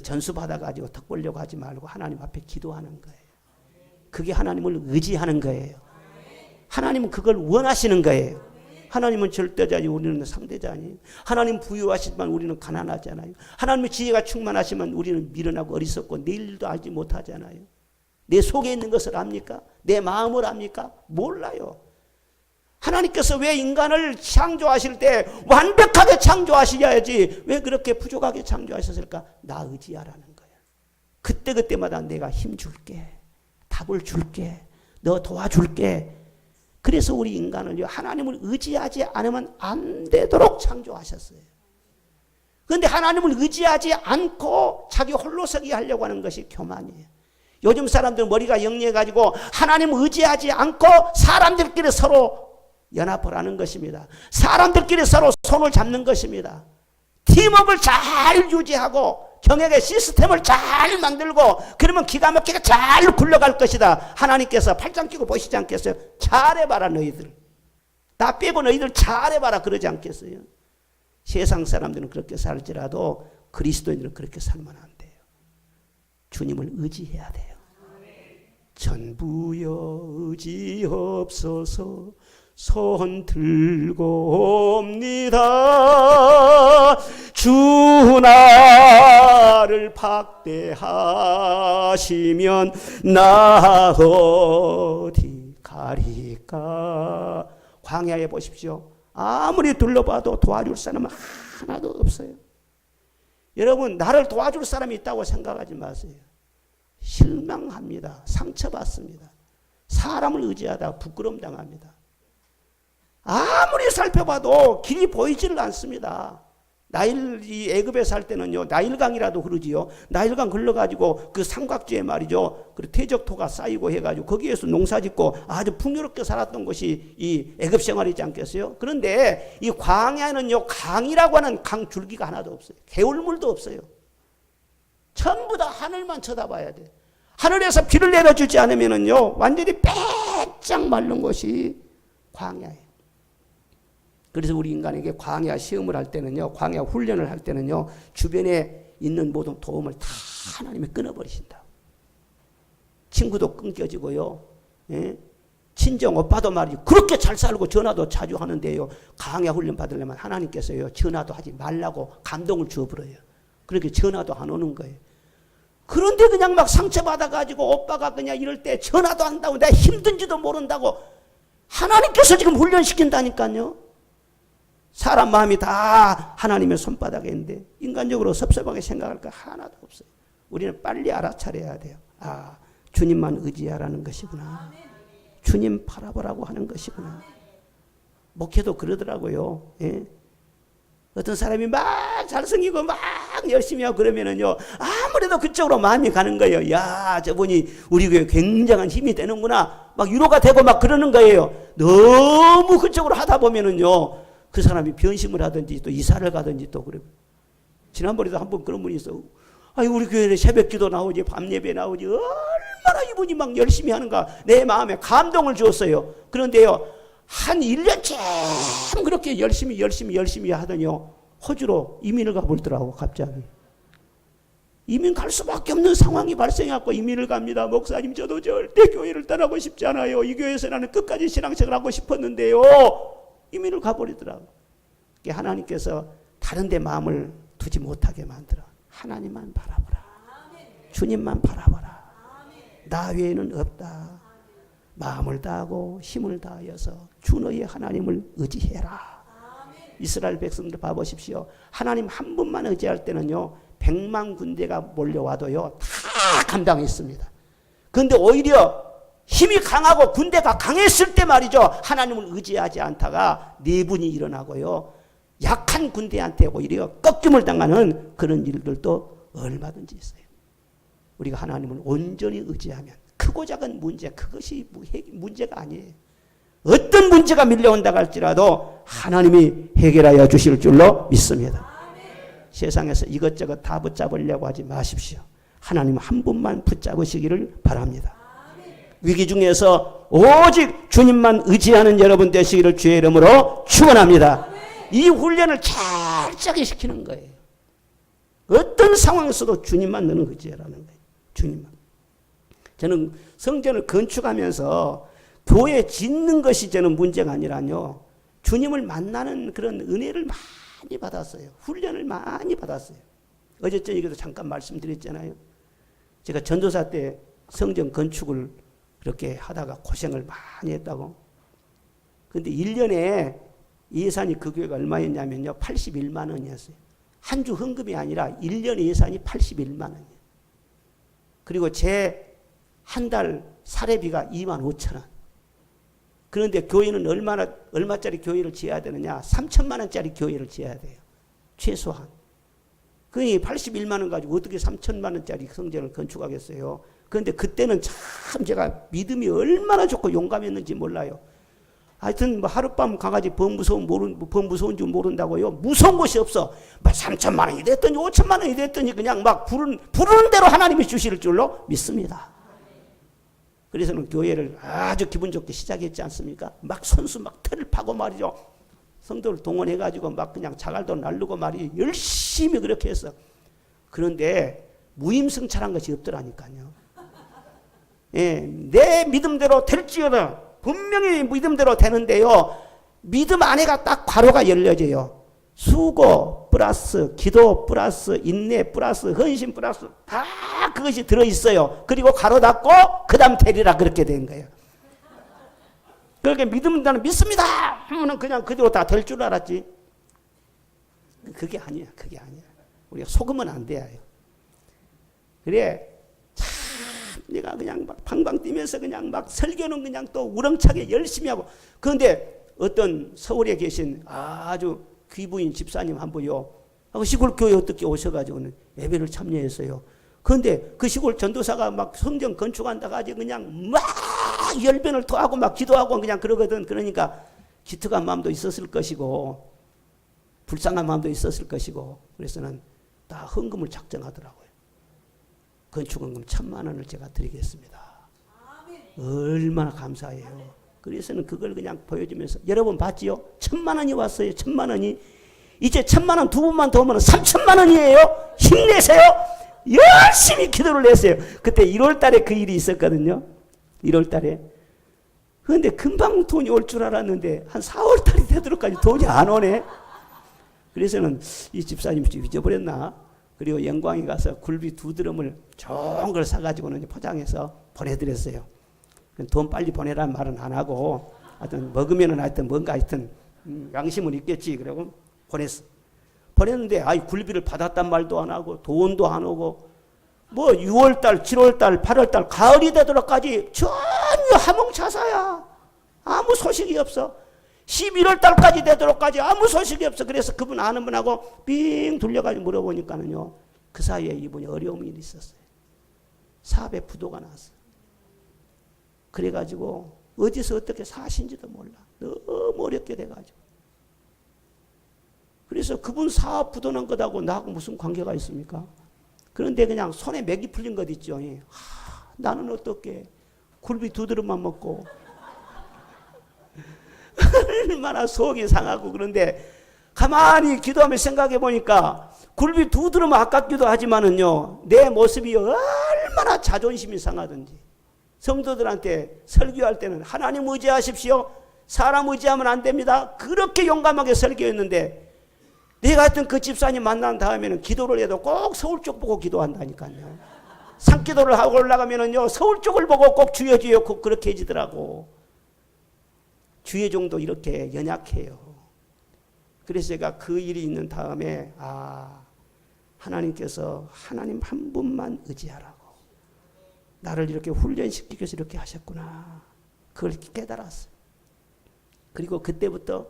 전수 받아가지고 덕 보려고 하지 말고 하나님 앞에 기도하는 거예요. 그게 하나님을 의지하는 거예요. 하나님은 그걸 원하시는 거예요. 하나님은 절대자니 우리는 상대자니. 하나님 부유하시지만 우리는 가난하잖아요. 하나님의 지혜가 충만하시면 우리는 미련하고 어리석고 내일도 알지 못하잖아요. 내 속에 있는 것을 압니까? 내 마음을 압니까? 몰라요. 하나님께서 왜 인간을 창조하실 때 완벽하게 창조하셔야지 왜 그렇게 부족하게 창조하셨을까? 나 의지하라는 거예요. 그때마다 내가 힘 줄게. 답을 줄게. 너 도와줄게. 그래서 우리 인간을요, 하나님을 의지하지 않으면 안 되도록 창조하셨어요. 그런데 하나님을 의지하지 않고 자기 홀로서기 하려고 하는 것이 교만이에요. 요즘 사람들은 머리가 영리해가지고 하나님을 의지하지 않고 사람들끼리 서로 연합을 하는 것입니다. 사람들끼리 서로 손을 잡는 것입니다. 팀워크를 잘 유지하고 경영의 시스템을 잘 만들고 그러면 기가 막히게 잘 굴러갈 것이다. 하나님께서 팔짱 끼고 보시지 않겠어요? 잘해봐라 너희들. 나 빼고 너희들 잘해봐라 그러지 않겠어요? 세상 사람들은 그렇게 살지라도 그리스도인들은 그렇게 살면 안 돼요. 주님을 의지해야 돼요. 전부여 의지없소서 손 들고 옵니다. 주 나를 박대하시면 나 어디 가리까. 광야에 보십시오. 아무리 둘러봐도 도와줄 사람은 하나도 없어요. 여러분 나를 도와줄 사람이 있다고 생각하지 마세요. 실망합니다. 상처받습니다. 사람을 의지하다가 부끄러움 당합니다. 아무리 살펴봐도 길이 보이지를 않습니다. 이 애굽에 살 때는요, 나일강이라도 흐르지요. 나일강 흘러가지고 그 삼각지에 말이죠. 그 퇴적토가 쌓이고 해가지고 거기에서 농사짓고 아주 풍요롭게 살았던 것이 이 애굽 생활이지 않겠어요? 그런데 이 광야는요, 강이라고 하는 강 줄기가 하나도 없어요. 개울물도 없어요. 전부 다 하늘만 쳐다봐야 돼. 하늘에서 비를 내려주지 않으면은요, 완전히 빼짝 마른 곳이 광야예요. 그래서 우리 인간에게 광야 시험을 할 때는요, 광야 훈련을 할 때는요, 주변에 있는 모든 도움을 다 하나님이 끊어버리신다. 친구도 끊겨지고요, 예? 친정 오빠도 말이죠. 그렇게 잘 살고 전화도 자주 하는데요. 강야 훈련 받으려면 하나님께서요. 전화도 하지 말라고 감동을 주어버려요. 그렇게 전화도 안 오는 거예요. 그런데 그냥 막 상처받아가지고 오빠가 그냥 이럴 때 전화도 한다고 내가 힘든지도 모른다고 하나님께서 지금 훈련시킨다니까요. 사람 마음이 다 하나님의 손바닥에 있는데 인간적으로 섭섭하게 생각할 거 하나도 없어요. 우리는 빨리 알아차려야 돼요. 아, 주님만 의지하라는 것이구나. 주님 바라보라고 하는 것이구나. 목회도 그러더라고요. 예? 어떤 사람이 막 잘생기고 막 열심히 하고 그러면은요, 아무래도 그쪽으로 마음이 가는 거예요. 야, 저분이 우리 교회 굉장한 힘이 되는구나. 막 위로가 되고 막 그러는 거예요. 너무 그쪽으로 하다 보면은요, 그 사람이 변심을 하든지 또 이사를 가든지 또 그래요. 지난번에도 한번 그런 분이 있어. 아니, 우리 교회에 새벽 기도 나오지, 밤 예배 나오지, 얼마나 이분이 막 열심히 하는가. 내 마음에 감동을 주었어요. 그런데요, 한 1년쯤 그렇게 열심히 하더니요, 호주로 이민을 가버리더라고, 갑자기. 이민 갈 수밖에 없는 상황이 발생해갖고 이민을 갑니다. 목사님, 저도 절대 교회를 떠나고 싶지 않아요. 이 교회에서 나는 끝까지 신앙생활 하고 싶었는데요. 이민을 가버리더라고. 하나님께서 다른 데 마음을 두지 못하게 만들어. 하나님만 바라보라. 주님만 바라보라. 나 외에는 없다. 마음을 다하고 힘을 다하여서 주 너의 하나님을 의지해라. 이스라엘 백성들 봐보십시오. 하나님 한 분만 의지할 때는요, 100만 군대가 몰려와도요, 다 감당했습니다. 그런데 오히려 힘이 강하고 군대가 강했을 때 말이죠, 하나님을 의지하지 않다가 내분이 일어나고요, 약한 군대한테 오히려 꺾임을 당하는 그런 일들도 얼마든지 있어요. 우리가 하나님을 온전히 의지하면 크고 작은 문제, 그것이 문제가 아니에요. 어떤 문제가 밀려온다 할지라도 하나님이 해결하여 주실 줄로 믿습니다. 세상에서 이것저것 다 붙잡으려고 하지 마십시오. 하나님 한 분만 붙잡으시기를 바랍니다. 위기 중에서 오직 주님만 의지하는 여러분 되시기를 주의 이름으로 축원합니다. 이 훈련을 철저하게 시키는 거예요. 어떤 상황에서도 주님만 너는 의지하라는 거예요. 주님만. 저는 성전을 건축하면서 교회 짓는 것이 저는 문제가 아니라요, 주님을 만나는 그런 은혜를 많이 받았어요. 훈련을 많이 받았어요. 어제 저녁에도 잠깐 말씀드렸잖아요. 제가 전도사 때 성전 건축을 그렇게 하다가 고생을 많이 했다고. 그런데 1년에 예산이 그 교회가 얼마였냐면요, 81만 원이었어요. 한 주 헌금이 아니라 1년 예산이 81만 원이에요. 그리고 제 한 달 사례비가 2만 5천 원. 그런데 교회는 얼마짜리 교회를 지어야 되느냐? 3천만 원짜리 교회를 지어야 돼요. 최소한. 그러니 81만 원 가지고 어떻게 3천만 원짜리 성전을 건축하겠어요? 그런데 그때는 참 제가 믿음이 얼마나 좋고 용감했는지 몰라요. 하여튼 뭐 하룻밤 강아지 범 무서운 줄 모른다고요. 무서운 것이 없어. 막 3천만 원이 됐더니 5천만 원이 됐더니 그냥 막 부르는 대로 하나님이 주실 줄로 믿습니다. 그래서는 교회를 아주 기분 좋게 시작했지 않습니까? 막 선수 막 틀을 파고 말이죠. 성도를 동원해가지고 막 그냥 자갈도 날르고 말이 열심히 그렇게 했어. 그런데 무임승차란 것이 없더라니까요. 예, 내 믿음대로 될지어다. 분명히 믿음대로 되는데요, 믿음 안에가 딱 괄호가 열려져요. 수고 플러스 기도 플러스 인내 플러스 헌신 플러스 다 그것이 들어있어요. 그리고 괄호 닫고 그 다음 되리라 그렇게 된 거예요. 그렇게 믿으면 나는 믿습니다 하면 그냥 그대로 다 될 줄 알았지. 그게 아니야. 우리가 속으면 안 돼요. 그래 참 내가 그냥 막 방방 뛰면서 그냥 막 설교는 그냥 또 우렁차게 열심히 하고. 그런데 어떤 서울에 계신 아주 귀부인 집사님 한 분요, 시골 교회 어떻게 오셔가지고는 예배를 참여했어요. 그런데 그 시골 전도사가 막 성전 건축한다고 하지 그냥 막 열변을 토하고 막 기도하고 그냥 그러거든. 그러니까 기특한 마음도 있었을 것이고 불쌍한 마음도 있었을 것이고, 그래서는 다 헌금을 작정하더라고요. 건축헌금 1,000만 원을 제가 드리겠습니다. 얼마나 감사해요. 그래서는 그걸 그냥 보여주면서, 여러분 봤지요? 1,000만 원이 왔어요. 1,000만 원이. 이제 1,000만 원 두 번만 더 오면 3,000만 원이에요. 힘내세요. 열심히 기도를 했어요. 그때 1월 달에 그 일이 있었거든요. 1월 달에 그런데 금방 돈이 올 줄 알았는데 한 4월 달이 되도록까지 돈이 안 오네. 그래서는 이 집사님 잊어버렸나? 그리고 영광에 가서 굴비 2드럼을 좋은 걸 사가지고는 포장해서 보내드렸어요. 돈 빨리 보내라는 말은 안 하고 하여튼 먹으면은 하여튼 뭔가 하여튼 양심은 있겠지. 그러고 보냈어. 보냈는데 아이 굴비를 받았단 말도 안 하고 돈도 안 오고 뭐 6월달, 7월달, 8월달 가을이 되도록까지 전혀 하몽차사야. 아무 소식이 없어. 11월달까지 되도록까지 아무 소식이 없어. 그래서 그분 아는 분하고 빙 둘려가지고 물어보니까는요. 그 사이에 이분이 어려움이 있었어요. 사업에 부도가 났어. 그래가지고 어디서 어떻게 사신지도 몰라. 너무 어렵게 돼가지고. 그래서 그분 사업 부도난 것하고 나하고 무슨 관계가 있습니까? 그런데 그냥 손에 맥이 풀린 것 있죠. 나는 어떻게 굴비 2드럼만 먹고 얼마나 속이 상하고. 그런데 가만히 기도하며 생각해 보니까 굴비 2드럼 아깝기도 하지만은요, 내 모습이 얼마나 자존심이 상하든지. 성도들한테 설교할 때는 하나님 의지하십시오. 사람 의지하면 안 됩니다. 그렇게 용감하게 설교했는데 내가 하여튼 그 집사님 만난 다음에는 기도를 해도 꼭 서울 쪽 보고 기도한다니까요. 산기도를 하고 올라가면은요, 서울 쪽을 보고 꼭 주여 주여 그렇게 해지더라고. 주의 종도 이렇게 연약해요. 그래서 제가 그 일이 있는 다음에 하나님께서 하나님 한 분만 의지하라고 나를 이렇게 훈련시키기 위해서 이렇게 하셨구나. 그걸 깨달았어요. 그리고 그때부터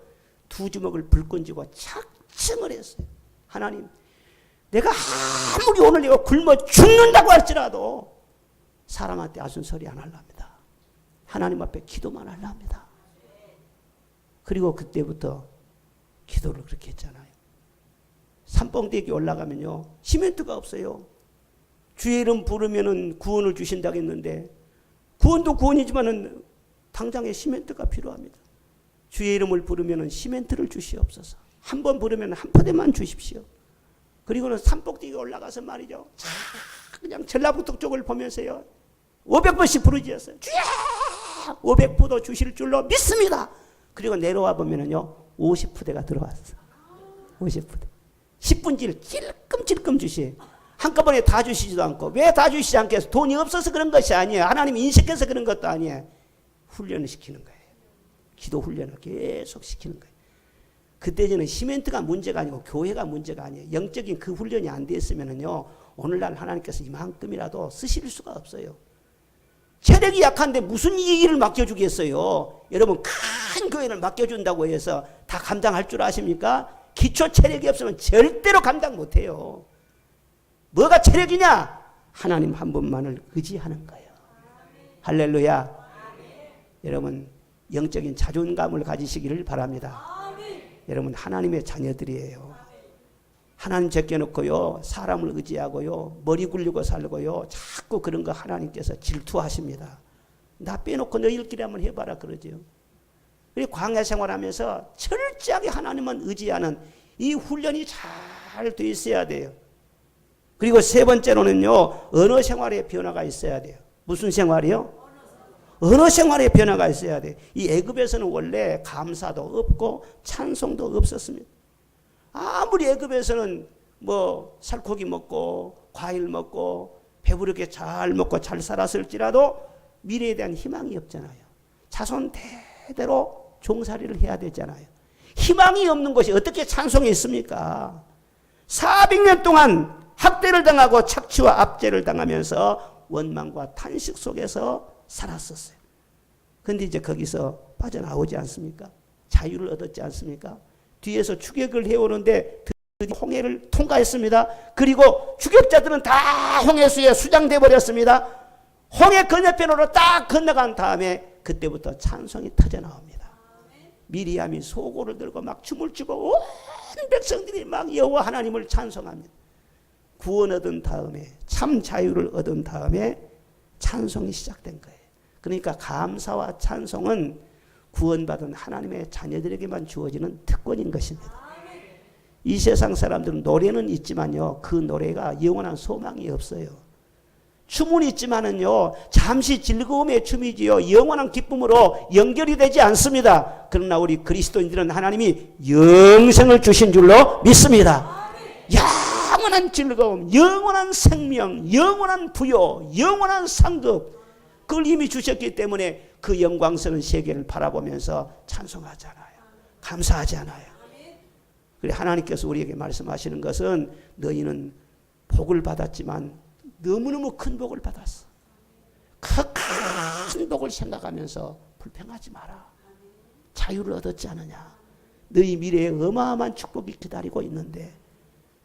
2주먹을 불끈 쥐고 작정을 했어요. 하나님, 내가 아무리 오늘 내가 굶어 죽는다고 할지라도 사람한테 아순 소리 안 하려합니다. 하나님 앞에 기도만 하려합니다. 그리고 그때부터 기도를 그렇게 했잖아요. 산봉대기 올라가면요, 시멘트가 없어요. 주의 이름 부르면은 구원을 주신다고 했는데 구원도 구원이지만은 당장에 시멘트가 필요합니다. 주의 이름을 부르면은 시멘트를 주시옵소서. 한 번 부르면 한 포대만 주십시오. 그리고는 산꼭대기 올라가서 말이죠, 그냥 전라북도 쪽을 보면서요 500번씩 부르짖었어요. 주여 500포도 주실 줄로 믿습니다. 그리고 내려와 보면은요 50푸대가 들어왔어. 50푸대 10분질 찔끔찔끔 주시. 한꺼번에 다 주시지도 않고. 왜 다 주시지 않겠어? 돈이 없어서 그런 것이 아니에요. 하나님이 인식해서 그런 것도 아니에요. 훈련을 시키는 거예요. 기도 훈련을 계속 시키는 거예요. 그때는 시멘트가 문제가 아니고 교회가 문제가 아니에요. 영적인 그 훈련이 안 됐으면은요, 오늘날 하나님께서 이만큼이라도 쓰실 수가 없어요. 체력이 약한데 무슨 이 일을 맡겨주겠어요? 여러분, 큰 교회를 맡겨준다고 해서 다 감당할 줄 아십니까? 기초 체력이 없으면 절대로 감당 못해요. 뭐가 체력이냐? 하나님 한 분만을 의지하는 거예요. 할렐루야. 여러분, 영적인 자존감을 가지시기를 바랍니다. 여러분, 하나님의 자녀들이에요. 하나님 제껴놓고요, 사람을 의지하고요, 머리 굴리고 살고요, 자꾸 그런 거 하나님께서 질투하십니다. 나 빼놓고 너희들끼리 한번 해봐라 그러죠. 그리고 광야 생활하면서 철저하게 하나님만 의지하는 이 훈련이 잘 돼 있어야 돼요. 그리고 세 번째로는요, 언어 생활의 변화가 있어야 돼요. 무슨 생활이요? 언어 생활의 변화가 있어야 돼요. 이 애굽에서는 원래 감사도 없고 찬송도 없었습니다. 아무리 애굽에서는 뭐 살코기 먹고 과일 먹고 배부르게 잘 먹고 잘 살았을지라도 미래에 대한 희망이 없잖아요. 자손 대대로 종살이를 해야 되잖아요. 희망이 없는 것이 어떻게 찬송이 있습니까? 400년 동안 학대를 당하고 착취와 압제를 당하면서 원망과 탄식 속에서 살았었어요. 그런데 이제 거기서 빠져나오지 않습니까? 자유를 얻었지 않습니까? 뒤에서 추격을 해오는데 드디어 홍해를 통과했습니다. 그리고 추격자들은 다 홍해수에 수장돼 버렸습니다. 홍해 건너편으로 딱 건너간 다음에 그때부터 찬송이 터져나옵니다. 미리암이 소고를 들고 막 춤을 추고 온 백성들이 막 여호와 하나님을 찬송합니다. 구원 얻은 다음에, 참 자유를 얻은 다음에 찬송이 시작된 거예요. 그러니까 감사와 찬송은 구원받은 하나님의 자녀들에게만 주어지는 특권인 것입니다. 이 세상 사람들은 노래는 있지만요, 그 노래가 영원한 소망이 없어요. 춤은 있지만은요, 잠시 즐거움의 춤이지요, 영원한 기쁨으로 연결이 되지 않습니다. 그러나 우리 그리스도인들은 하나님이 영생을 주신 줄로 믿습니다. 영원한 즐거움, 영원한 생명, 영원한 부요, 영원한 상급, 그걸 이미 주셨기 때문에 그 영광스러운 세계를 바라보면서 찬송하잖아요. 감사하잖아요. 그래, 하나님께서 우리에게 말씀하시는 것은 너희는 복을 받았지만 너무너무 큰 복을 받았어. 그 큰 복을 생각하면서 불평하지 마라. 자유를 얻었지 않느냐. 너희 미래에 어마어마한 축복이 기다리고 있는데,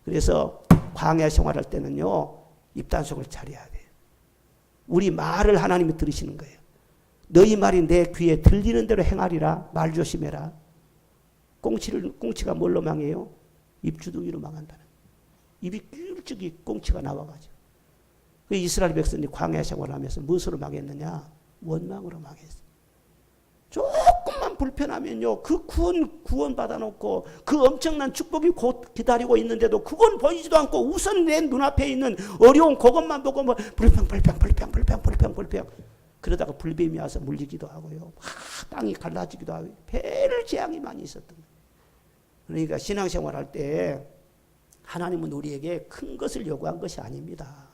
그래서 광야 생활할 때는요, 입단속을 잘해야 돼요. 우리 말을 하나님이 들으시는 거예요. 너희 말이 내 귀에 들리는 대로 행하리라. 말 조심해라. 꽁치가 뭘로 망해요? 입주둥이로 망한다는. 입이 길쭉이 꽁치가 나와가지고. 그 이스라엘 백성들이 광야 생활하면서 무엇으로 망했느냐? 원망으로 망했어요. 조금만 불편하면요, 그 구원 받아놓고 그 엄청난 축복이 곧 기다리고 있는데도 그건 보이지도 않고 우선 내 눈앞에 있는 어려운 그것만 보고 뭐 불평. 그러다가 불뱀이 와서 물리기도 하고요. 땅이 갈라지기도 하고 배를 재앙이 많이 있었던 거예요. 그러니까 신앙생활할 때 하나님은 우리에게 큰 것을 요구한 것이 아닙니다.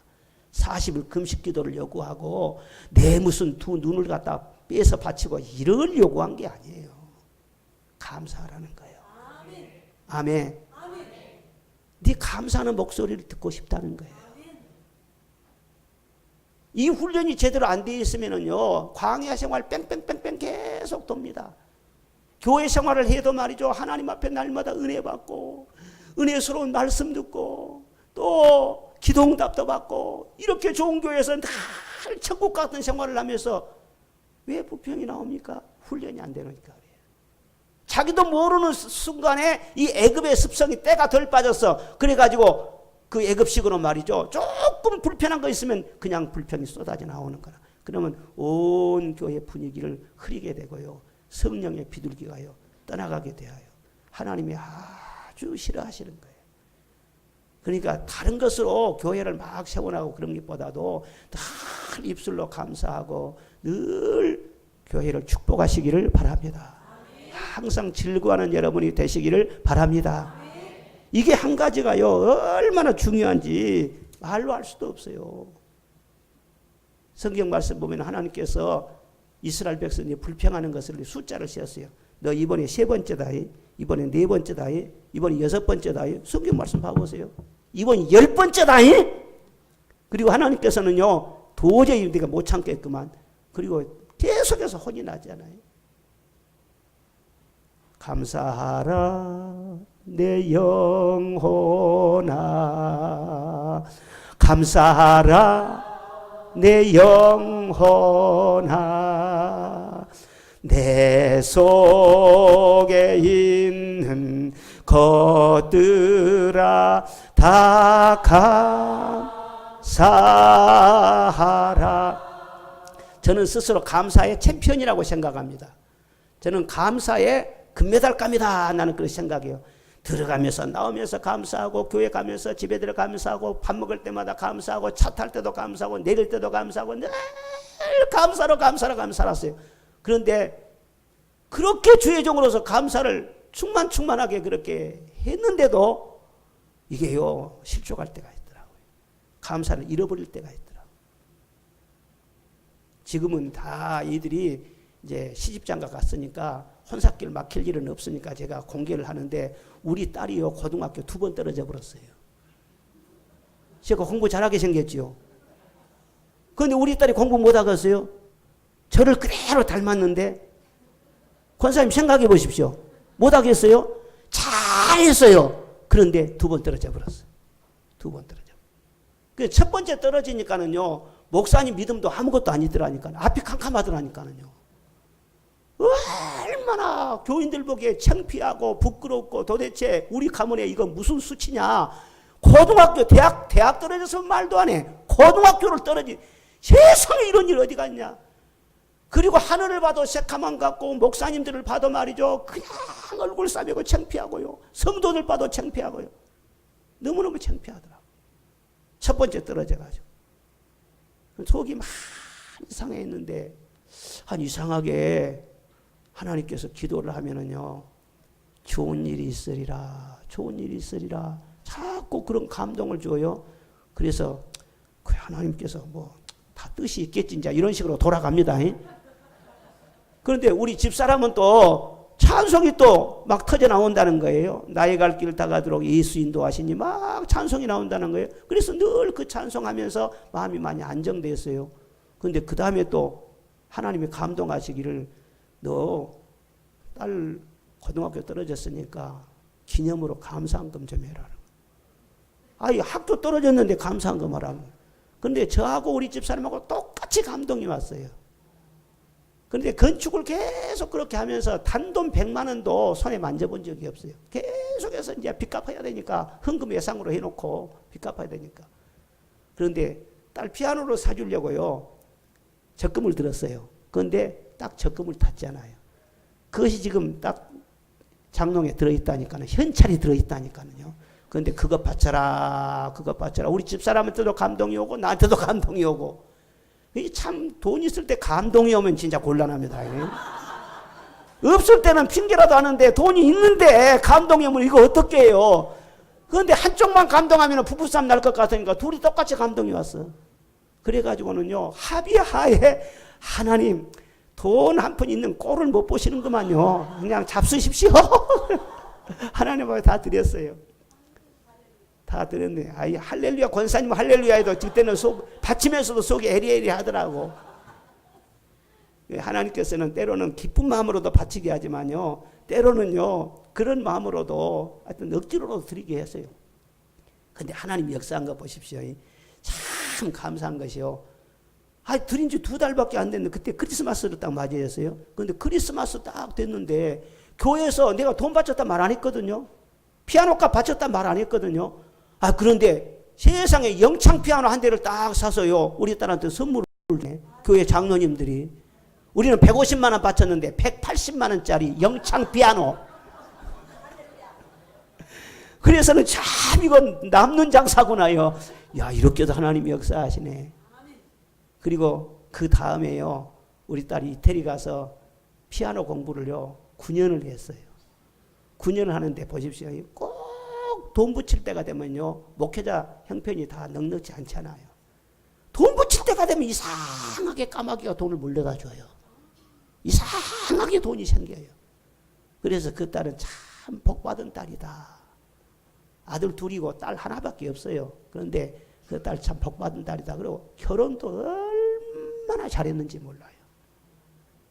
40일 금식 기도를 요구하고 내 무슨 두 눈을 갖다 빼서 바치고 이를 요구한 게 아니에요. 감사하라는 거예요. 아멘. 네 감사하는 목소리를 듣고 싶다는 거예요. 이 훈련이 제대로 안 돼 있으면은요, 광야 생활 뺑뺑뺑뺑 계속 돕니다. 교회 생활을 해도 말이죠, 하나님 앞에 날마다 은혜 받고 은혜스러운 말씀 듣고 또 기도응답도 받고 이렇게 좋은 교회에서 늘 천국 같은 생활을 하면서 왜 불평이 나옵니까? 훈련이 안 되니까 그래요. 자기도 모르는 순간에 이 애굽의 습성이 때가 덜 빠졌어. 그래가지고 그 애굽식으로 말이죠, 조금 불편한 거 있으면 그냥 불평이 쏟아져 나오는 거라. 그러면 온 교회 분위기를 흐리게 되고요, 성령의 비둘기가요 떠나가게 되어요. 하나님이 아주 싫어하시는 거예요. 그러니까 다른 것으로 교회를 막 세워나가고 그런 것보다도 늘 입술로 감사하고 늘 교회를 축복하시기를 바랍니다. 항상 즐거워하는 여러분이 되시기를 바랍니다. 이게 한 가지가요, 얼마나 중요한지 말로 할 수도 없어요. 성경 말씀 보면 하나님께서 이스라엘 백성이 불평하는 것을 숫자를 세었어요. 너 이번에 3번째다, 이번에 4번째다, 이번에 6번째다. 성경 말씀 봐보세요. 이번 10번째다. 그리고 하나님께서는요, 도저히 우리가 못 참겠구만. 그리고 계속해서 혼이 나잖아요. 감사하라 내 영혼아, 감사하라 내 영혼아, 내 속에 있는 것들아 다 감사하라. 저는 스스로 감사의 챔피언이라고 생각합니다. 저는 감사의 금메달감이다, 나는 그렇게 생각해요. 들어가면서 나오면서 감사하고, 교회 가면서 집에 들어가면서 밥 먹을 때마다 감사하고, 차 탈 때도 감사하고, 내릴 때도 감사하고, 늘 감사로 감사했어요. 그런데 그렇게 주의 종으로서 감사를 충만하게 그렇게 했는데도 이게요, 실족할 때가 있더라고요. 감사를 잃어버릴 때가 있더라고요. 지금은 다 이들이 이제 시집장가 갔으니까 혼사길 막힐 일은 없으니까 제가 공개를 하는데, 우리 딸이요, 고등학교 2번 떨어져 버렸어요. 제가 공부 잘하게 생겼지요. 그런데 우리 딸이 공부 못하겠어요? 저를 그대로 닮았는데, 권사님 생각해 보십시오. 못하겠어요? 잘했어요. 그런데 2번 떨어져 버렸어요. 2번 떨어져. 그 첫 번째 떨어지니까는요, 목사님 믿음도 아무것도 아니더라니까요. 앞이 캄캄하더라니까요. 얼마나 교인들 보기에 창피하고 부끄럽고, 도대체 우리 가문에 이거 무슨 수치냐. 고등학교, 대학 떨어져서 말도 안 해. 고등학교를 떨어지. 세상에 이런 일 어디 갔냐. 그리고 하늘을 봐도 새카만 같고, 목사님들을 봐도 말이죠, 그냥 얼굴 싸매고 창피하고요. 성도들 봐도 창피하고요. 너무너무 창피하더라고요. 첫 번째 떨어져가지고. 속이 많이 상해했는데 이상하게 하나님께서 기도를 하면은요 좋은 일이 있으리라, 좋은 일이 있으리라 자꾸 그런 감동을 줘요. 그래서 그 하나님께서 뭐 다 뜻이 있겠지 이제 이런 식으로 돌아갑니다. 그런데 우리 집사람은 또 찬송이 또 막 터져 나온다는 거예요. 나의 갈 길 다 가도록 예수 인도하시니 막 찬송이 나온다는 거예요. 그래서 늘 그 찬송하면서 마음이 많이 안정됐어요. 그런데 그 다음에 또 하나님이 감동하시기를 너 딸 고등학교 떨어졌으니까 기념으로 감사한금 좀 해라. 아이 학교 떨어졌는데 감사한금 하라고. 그런데 저하고 우리 집사람하고 똑같이 감동이 왔어요. 그런데 건축을 계속 그렇게 하면서 단돈 100만 원도 손에 만져본 적이 없어요. 계속해서 이제 빚 갚아야 되니까 헌금 예상으로 해놓고 빚 갚아야 되니까. 그런데 딸 피아노를 사주려고요. 적금을 들었어요. 그런데 딱 적금을 탔잖아요. 그것이 지금 딱 장롱에 들어있다니까요. 현찰이 들어있다니까요. 그런데 그것 바쳐라, 그것 바쳐라. 우리 집사람한테도 감동이 오고 나한테도 감동이 오고. 이게 참 돈 있을 때 감동이 오면 진짜 곤란합니다. 없을 때는 핑계라도 하는데 돈이 있는데 감동이 오면 이거 어떻게 해요? 그런데 한쪽만 감동하면 부부싸움 날 것 같으니까 둘이 똑같이 감동이 왔어. 그래가지고는요 합의하에 하나님 돈 한 푼 있는 꼴을 못 보시는구만요. 그냥 잡수십시오. 하나님 앞에 다 드렸어요. 다 드렸네. 아이 할렐루야 권사님 할렐루야에도 그때는 받치면서도 속이 에리에리 하더라고. 하나님께서는 때로는 기쁜 마음으로도 바치게 하지만요 때로는요 그런 마음으로도 하여튼 억지로라도 드리게 했어요. 근데 하나님이 역사한 거 보십시오. 참 감사한 것이요. 드린 지 2달밖에 안 됐는데 그때 크리스마스를 딱 맞이했어요. 그런데 크리스마스 딱 됐는데 교회에서 내가 돈 바쳤다 말 안 했거든요. 피아노값 바쳤다 말 안 했거든요. 그런데 세상에 영창 피아노 한 대를 딱 사서요 우리 딸한테 선물을 해. 교회 장로님들이. 우리는 150만 원 바쳤는데 180만 원짜리 영창 피아노. 그래서는 참 이건 남는 장사구나요. 야 이렇게도 하나님이 역사하시네. 그리고 그 다음에요 우리 딸이 이태리 가서 피아노 공부를요 9년을 했어요. 9년을 하는데 보십시오. 꼭 돈 붙일 때가 되면요 목회자 형편이 다 넉넉지 않잖아요. 돈 붙일 때가 되면 이상하게 까마귀가 돈을 물려다 줘요. 이상하게 돈이 생겨요. 그래서 그 딸은 참 복받은 딸이다. 아들 둘이고 딸 하나밖에 없어요. 그런데 그 딸 참 복받은 딸이다. 그리고 결혼도 얼마나 잘했는지 몰라요.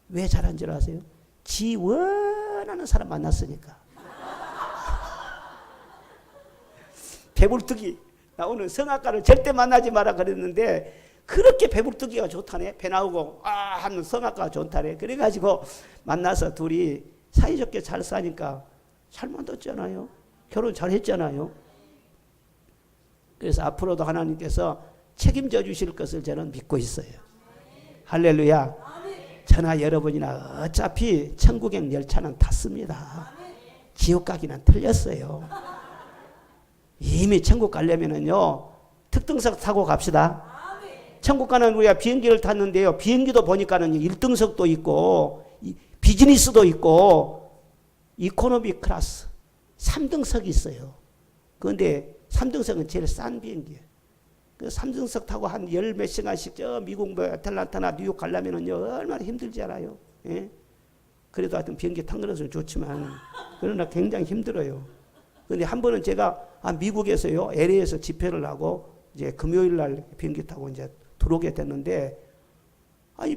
왜 잘한 줄 아세요? 지 원하는 사람 만났으니까. 배불뚝이 나 오늘 성악가를 절대 만나지 마라 그랬는데 그렇게 배불뚝이가 좋다네. 배 나오고 하는 성악가가 좋다네. 그래가지고 만나서 둘이 사이좋게 잘 사니까 잘 만났잖아요. 결혼 잘 했잖아요. 그래서 앞으로도 하나님께서 책임져 주실 것을 저는 믿고 있어요. 할렐루야. 저나 여러분이나 어차피 천국행 열차는 탔습니다. 지옥 가기는 틀렸어요. 이미 천국 가려면은요 특등석 타고 갑시다. 천국 가는 우리가 비행기를 탔는데요 비행기도 보니까는 1등석도 있고 비즈니스도 있고 이코노미 클래스 3등석이 있어요. 그런데 3등석은 제일 싼 비행기예요. 그 3등석 타고 한 10몇 시간씩 저 미국 뭐 애틀란타나 뉴욕 가려면은요 얼마나 힘들지 않아요. 예? 그래도 하여튼 비행기 탄 것은 좋지만 그러나 굉장히 힘들어요. 그런데 한 번은 제가 미국에서요 LA에서 집회를 하고 이제 금요일 날 비행기 타고 이제 들어오게 됐는데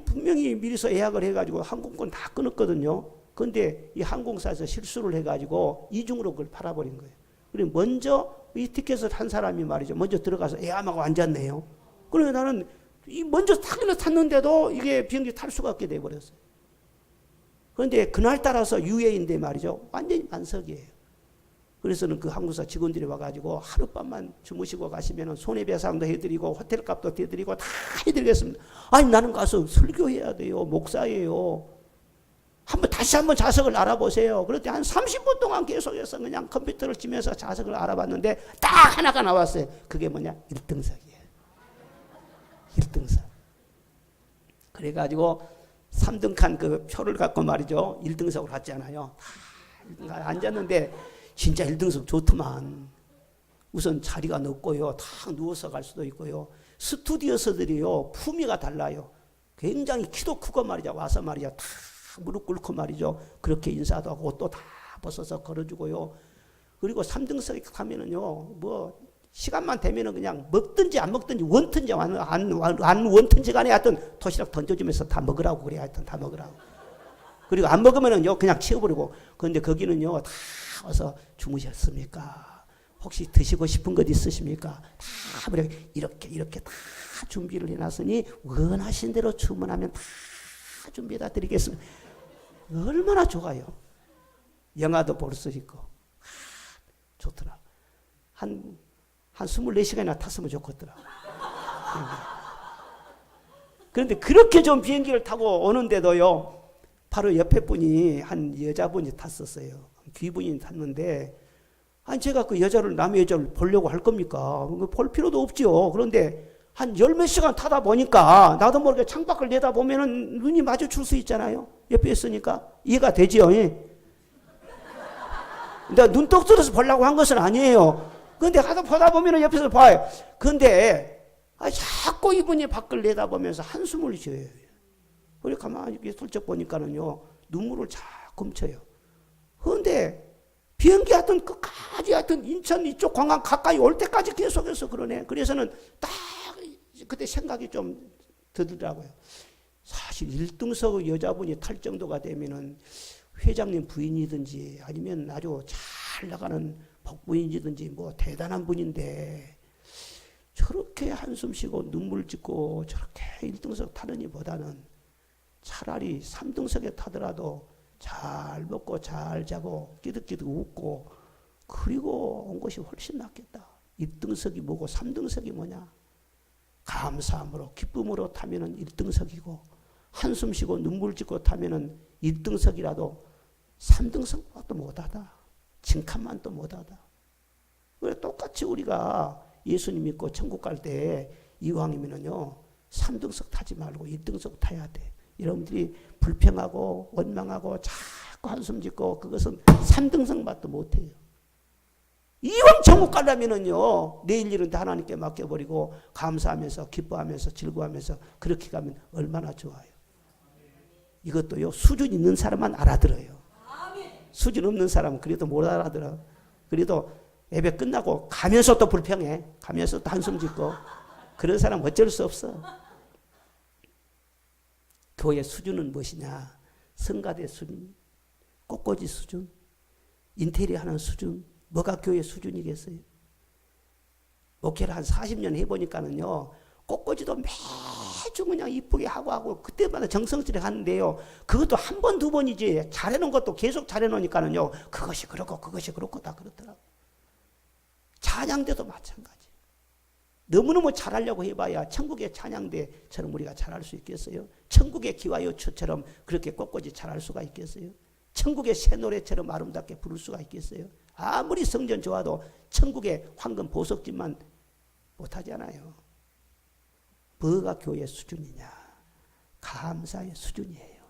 분명히 미리서 예약을 해가지고 항공권 다 끊었거든요. 그런데 이 항공사에서 실수를 해가지고 이중으로 그걸 팔아버린 거예요. 그리고 먼저 이 티켓을 한 사람이 말이죠 먼저 들어가서 예약하고 앉았네요. 그러니까 나는 먼저 타기는 탔는데도 이게 비행기 탈 수가 없게 돼버렸어요. 그런데 그날따라서 유해인데 말이죠 완전히 만석이에요. 그래서는 그 항공사 직원들이 와가지고 하룻밤만 주무시고 가시면 손해배상도 해드리고 호텔값도 해드리고 다 해드리겠습니다. 나는 가서 설교해야 돼요. 목사예요. 다시 한번 자석을 알아보세요. 그런데 한 30분 동안 계속해서 그냥 컴퓨터를 치면서 자석을 알아봤는데 딱 하나가 나왔어요. 그게 뭐냐? 1등석이에요. 1등석. 그래가지고 3등 칸 그 표를 갖고 말이죠. 1등석으로 갔잖아요. 다 앉았는데 진짜 1등석 좋더만. 우선 자리가 넓고요. 탁 누워서 갈 수도 있고요. 스튜디오서들이요. 품위가 달라요. 굉장히 키도 크고 말이죠. 와서 말이죠. 다 무릎 꿇고 말이죠. 그렇게 인사도 하고 또 다 벗어서 걸어주고요. 그리고 3등석에 가면은요. 뭐 시간만 되면은 그냥 먹든지 안 먹든지 원든지 안 원든지 간에 하여튼 도시락 던져주면서 다 먹으라고 그래. 하여튼 다 먹으라고. 그리고 안 먹으면은요. 그냥 치워버리고. 그런데 거기는요. 다 와서 주무셨습니까? 혹시 드시고 싶은 것 있으십니까? 다 이렇게 다 준비를 해놨으니 원하신 대로 주문하면 다 준비해다 드리겠습니다. 얼마나 좋아요. 영화도 볼 수 있고 좋더라. 한 24시간이나 탔으면 좋겠더라. 그런데 그렇게 좀 비행기를 타고 오는데도요. 바로 옆에 분이 한 여자분이 탔었어요. 귀분이 탔는데 아니 제가 그 여자를 남의 여자를 보려고 할 겁니까? 볼 필요도 없죠. 그런데 한 열 몇 시간 타다 보니까 나도 모르게 창밖을 내다보면은 눈이 마주칠 수 있잖아요. 옆에 있으니까 이해가 되지요. 내가 눈독 들어서 보려고 한 것은 아니에요. 그런데 하다 보다 보면은 옆에서 봐요. 그런데 자꾸 이분이 밖을 내다보면서 한숨을 쉬어요. 우리 가만히 슬쩍 보니까는요 눈물을 자꾸 훔쳐요. 그런데 비행기 하여튼 끝까지 하여튼 인천 이쪽 공항 가까이 올 때까지 계속해서 그러네. 그래서는 딱 그때 생각이 좀 들더라고요. 사실 1등석 여자분이 탈 정도가 되면은 회장님 부인이든지 아니면 아주 잘 나가는 복부인이든지 뭐 대단한 분인데 저렇게 한숨 쉬고 눈물 짓고 저렇게 1등석 타느니 보다는 차라리 3등석에 타더라도 잘 먹고 잘 자고 끼득끼득 웃고 그리고 온 것이 훨씬 낫겠다. 1등석이 뭐고 3등석이 뭐냐. 감사함으로 기쁨으로 타면은 1등석이고 한숨 쉬고 눈물 짓고 타면은 1등석이라도 3등석도 못하다. 징칸만 또 못하다. 그래 똑같이 우리가 예수님 믿고 천국 갈 때 이왕이면은요 3등석 타지 말고 1등석 타야 돼. 여러분들이 불평하고 원망하고 자꾸 한숨 짓고 그것은 3등석 맛도 못해요. 이왕 천국 가려면은요 내일 일은 다 하나님께 맡겨버리고 감사하면서 기뻐하면서 즐거워하면서 그렇게 가면 얼마나 좋아요. 이것도요 수준 있는 사람만 알아들어요. 수준 없는 사람은 그래도 못 알아들어. 그래도 예배 끝나고 가면서 또 불평해. 가면서 또 한숨 짓고 그런 사람 어쩔 수 없어. 교회 수준은 무엇이냐? 성가대 수준, 꽃꽂이 수준, 인테리어 하는 수준, 뭐가 교회 수준이겠어요? 목회를 한 40년 해보니까는요, 꽃꽂이도 매주 그냥 이쁘게 하고 그때마다 정성스레 하는데요, 그것도 한 번, 두 번이지, 잘해놓은 것도 계속 잘해놓으니까는요, 그것이 그렇고 다 그렇더라고. 찬양대도 마찬가지. 너무너무 잘하려고 해봐야 천국의 찬양대처럼 우리가 잘할 수 있겠어요? 천국의 기와요처럼 그렇게 꽃꽂이 잘할 수가 있겠어요? 천국의 새 노래처럼 아름답게 부를 수가 있겠어요? 아무리 성전 좋아도 천국의 황금 보석집만 못하잖아요. 뭐가 교회 수준이냐? 감사의 수준이에요.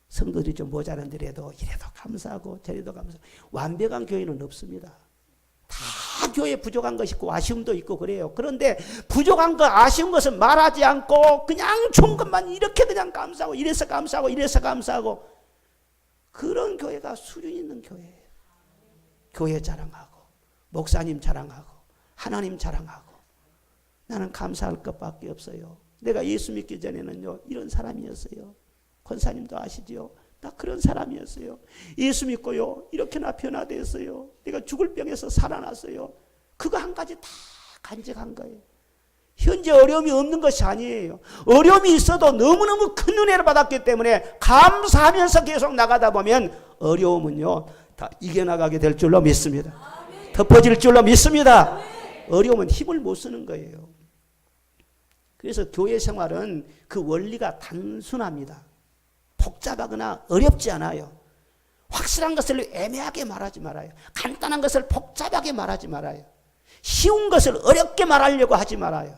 성도들이 좀 모자란더라도 이래도 감사하고 저래도 감사하고 완벽한 교회는 없습니다. 다 교회에 부족한 것이 있고 아쉬움도 있고 그래요. 그런데 부족한 것 아쉬운 것은 말하지 않고 그냥 좋은 것만 이렇게 그냥 감사하고 이래서 감사하고 그런 교회가 수준 있는 교회예요. 교회 자랑하고 목사님 자랑하고 하나님 자랑하고 나는 감사할 것밖에 없어요. 내가 예수 믿기 전에는요 이런 사람이었어요. 권사님도 아시죠? 나 그런 사람이었어요. 예수 믿고요 이렇게나 변화됐어요. 내가 죽을 병에서 살아났어요. 그거 한 가지 다 간직한 거예요. 현재 어려움이 없는 것이 아니에요. 어려움이 있어도 너무너무 큰 은혜를 받았기 때문에 감사하면서 계속 나가다 보면 어려움은요 다 이겨나가게 될 줄로 믿습니다. 덮어질 줄로 믿습니다. 어려움은 힘을 못 쓰는 거예요. 그래서 교회 생활은 그 원리가 단순합니다. 복잡하거나 어렵지 않아요. 확실한 것을 애매하게 말하지 말아요. 간단한 것을 복잡하게 말하지 말아요. 쉬운 것을 어렵게 말하려고 하지 말아요.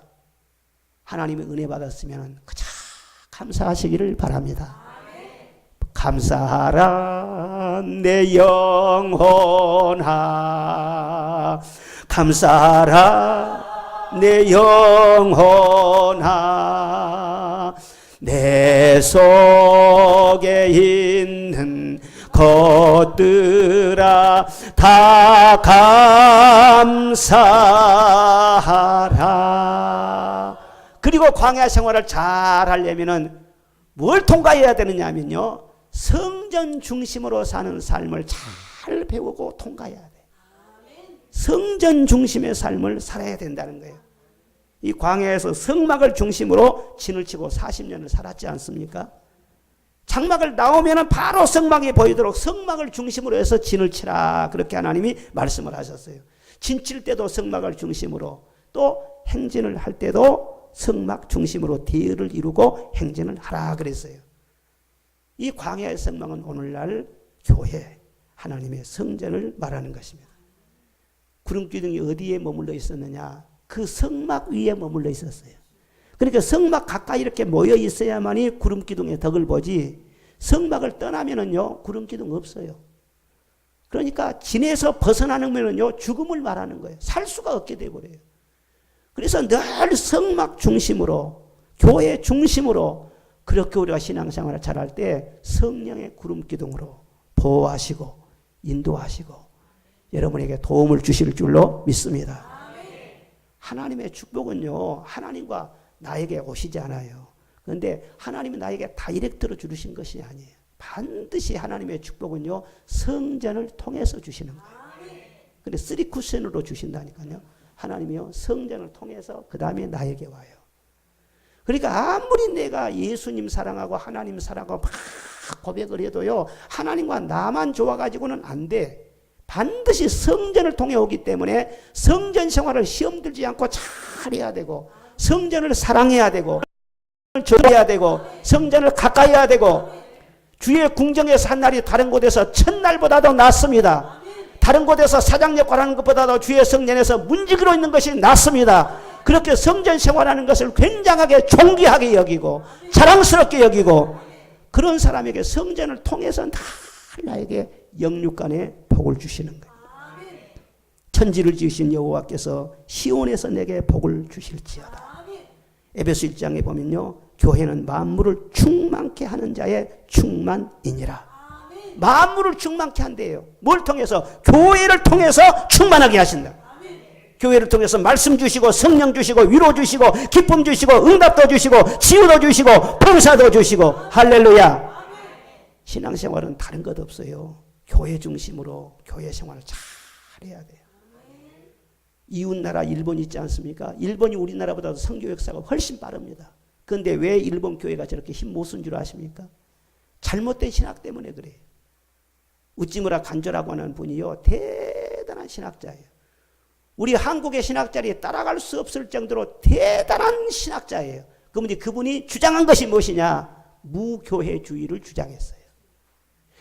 하나님의 은혜 받았으면 그저 감사하시기를 바랍니다. 감사하라 내 영혼아, 감사하라 내 영혼아, 내 속에 있는 것들아 다 감사하라. 그리고 광야 생활을 잘 하려면은 뭘 통과해야 되느냐 하면요, 성전 중심으로 사는 삶을 잘 배우고 통과해야 돼. 성전 중심의 삶을 살아야 된다는 거예요. 이 광야에서 성막을 중심으로 진을 치고 40년을 살았지 않습니까? 장막을 나오면 바로 성막이 보이도록 성막을 중심으로 해서 진을 치라, 그렇게 하나님이 말씀을 하셨어요. 진 칠 때도 성막을 중심으로, 또 행진을 할 때도 성막 중심으로 대의를 이루고 행진을 하라 그랬어요. 이 광야의 성막은 오늘날 교회, 하나님의 성전을 말하는 것입니다. 구름기둥이 어디에 머물러 있었느냐? 그 성막 위에 머물러 있었어요. 그러니까 성막 가까이 이렇게 모여 있어야만이 구름기둥의 덕을 보지, 성막을 떠나면은요 구름기둥 없어요. 그러니까 진에서 벗어나면은요 죽음을 말하는 거예요. 살 수가 없게 되어버려요. 그래서 늘 성막 중심으로, 교회 중심으로, 그렇게 우리가 신앙생활을 잘할 때 성령의 구름기둥으로 보호하시고 인도하시고 여러분에게 도움을 주실 줄로 믿습니다. 하나님의 축복은요, 하나님과 나에게 오시지 않아요. 그런데 하나님이 나에게 다이렉트로 주신 것이 아니에요. 반드시 하나님의 축복은요, 성전을 통해서 주시는 거예요. 근데 3쿠션으로 주신다니까요. 하나님이요, 성전을 통해서 그 다음에 나에게 와요. 그러니까 아무리 내가 예수님 사랑하고 하나님 사랑하고 막 고백을 해도요, 하나님과 나만 좋아가지고는 안 돼. 반드시 성전을 통해 오기 때문에 성전 생활을 시험 들지 않고 잘해야 되고, 성전을 사랑해야 되고, 좋아해야 되고, 성전을 가까이 해야 되고, 주의 궁정에서 한 날이 다른 곳에서 첫날보다도 낫습니다. 다른 곳에서 사장 역할하는 것보다도 주의 성전에서 문지기로 있는 것이 낫습니다. 그렇게 성전 생활하는 것을 굉장하게 존귀하게 여기고 자랑스럽게 여기고, 그런 사람에게 성전을 통해서는 다 나에게 영육간의 복을 주시는 거예요. 천지를 지으신 여호와께서 시온에서 내게 복을 주실지어다. 에베소 1장에 보면요, 교회는 만물을 충만케 하는 자의 충만이니라. 만물을 충만케 한대요. 뭘 통해서? 교회를 통해서 충만하게 하신다. 교회를 통해서 말씀 주시고 성령 주시고 위로 주시고 기쁨 주시고 응답도 주시고 치유도 주시고 봉사도 주시고. 할렐루야. 신앙생활은 다른 것 없어요. 교회 중심으로 교회 생활을 잘 해야 돼요. 이웃나라 일본 있지 않습니까? 일본이 우리나라보다도 선교 역사가 훨씬 빠릅니다. 그런데 왜 일본 교회가 저렇게 힘 못 쓴 줄 아십니까? 잘못된 신학 때문에 그래요. 우찌무라 간조라고 하는 분이요, 대단한 신학자예요. 우리 한국의 신학자들이 따라갈 수 없을 정도로 대단한 신학자예요. 그분이 주장한 것이 무엇이냐? 무교회주의를 주장했어요.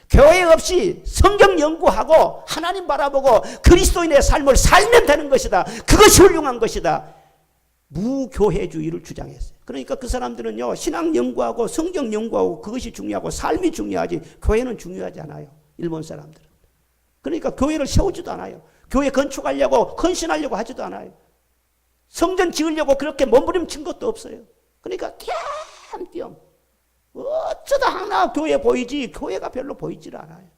교회 없이 성경 연구하고 하나님 바라보고 그리스도인의 삶을 살면 되는 것이다. 그것이 훌륭한 것이다. 무교회주의를 주장했어요. 그러니까 그 사람들은요, 신앙 연구하고 성경 연구하고 그것이 중요하고 삶이 중요하지 교회는 중요하지 않아요. 일본 사람들은. 그러니까 교회를 세우지도 않아요. 교회 건축하려고 헌신하려고 하지도 않아요. 성전 지으려고 그렇게 몸부림친 것도 없어요. 그러니까 띄엄띄엄 어쩌다 하나 교회 보이지 교회가 별로 보이질 않아요.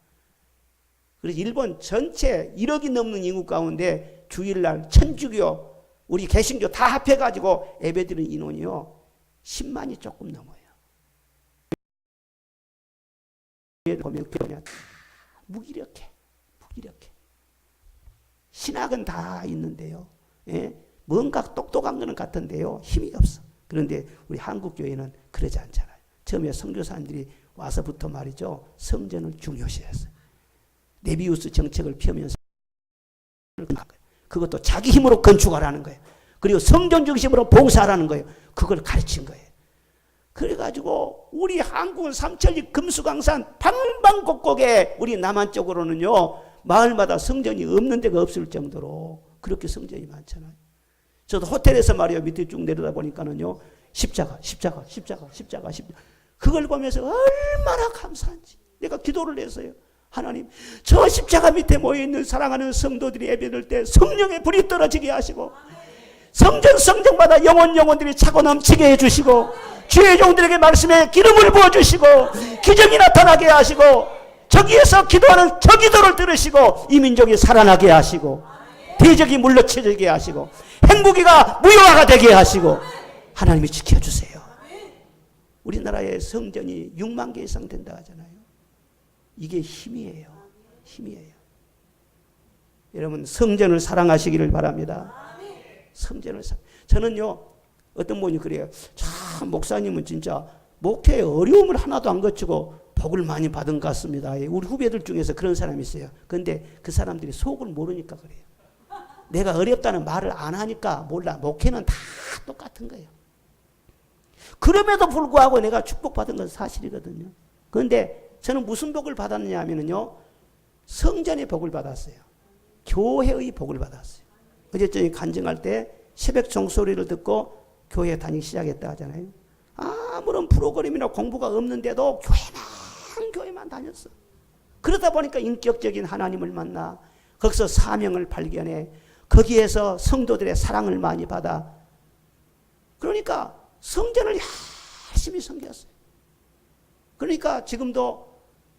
그래서 일본 전체 1억이 넘는 인구 가운데 주일날 천주교, 우리 개신교 다 합해가지고 예배드리는 인원이요 10만이 조금 넘어요. 보면 무기력해. 신학은 다 있는데요, 예? 뭔가 똑똑한 거는 같은데요, 힘이 없어. 그런데 우리 한국 교회는 그러지 않잖아요. 처음에 선교사님들이 와서부터 말이죠, 성전을 중요시했어요. 네비우스 정책을 펴면서 그것도 자기 힘으로 건축하라는 거예요. 그리고 성전 중심으로 봉사하라는 거예요. 그걸 가르친 거예요. 그래가지고 우리 한국은 삼천리 금수강산 방방곡곡에 우리 남한 쪽으로는요 마을마다 성전이 없는 데가 없을 정도로 그렇게 성전이 많잖아요. 저도 호텔에서 말이요 밑에 쭉 내려다 보니까는요 십자가. 그걸 보면서 얼마나 감사한지 내가 기도를 했어요. 하나님, 저 십자가 밑에 모여있는 사랑하는 성도들이 예배드릴 때 성령의 불이 떨어지게 하시고 성전마다 영혼들이 차고 넘치게 해주시고 주의 종들에게 말씀에 기름을 부어주시고 기적이 나타나게 하시고 저기에서 기도하는 저 기도를 들으시고 이 민족이 살아나게 하시고 대적이 물러쳐지게 하시고 행복이가 무효화가 되게 하시고 하나님이 지켜주세요. 우리나라의 성전이 6만 개 이상 된다 하잖아요. 이게 힘이에요. 여러분 성전을 사랑하시기를 바랍니다. 성전을 저는요 어떤 분이 그래요. 참 목사님은 진짜 목회에 어려움을 하나도 안 거치고 복을 많이 받은 것 같습니다. 우리 후배들 중에서 그런 사람이 있어요. 그런데 그 사람들이 속을 모르니까 그래요. 내가 어렵다는 말을 안 하니까 몰라. 목회는 다 똑같은 거예요. 그럼에도 불구하고 내가 축복받은 건 사실이거든요. 그런데 저는 무슨 복을 받았느냐 하면요. 성전의 복을 받았어요. 교회의 복을 받았어요. 어제 저녁에 간증할 때 새벽 종소리를 듣고 교회 다니기 시작했다 하잖아요. 아무런 프로그램이나 공부가 없는데도 교회만 다녔어. 그러다 보니까 인격적인 하나님을 만나 거기서 사명을 발견해 거기에서 성도들의 사랑을 많이 받아 그러니까 성전을 열심히 섬겼어요. 그러니까 지금도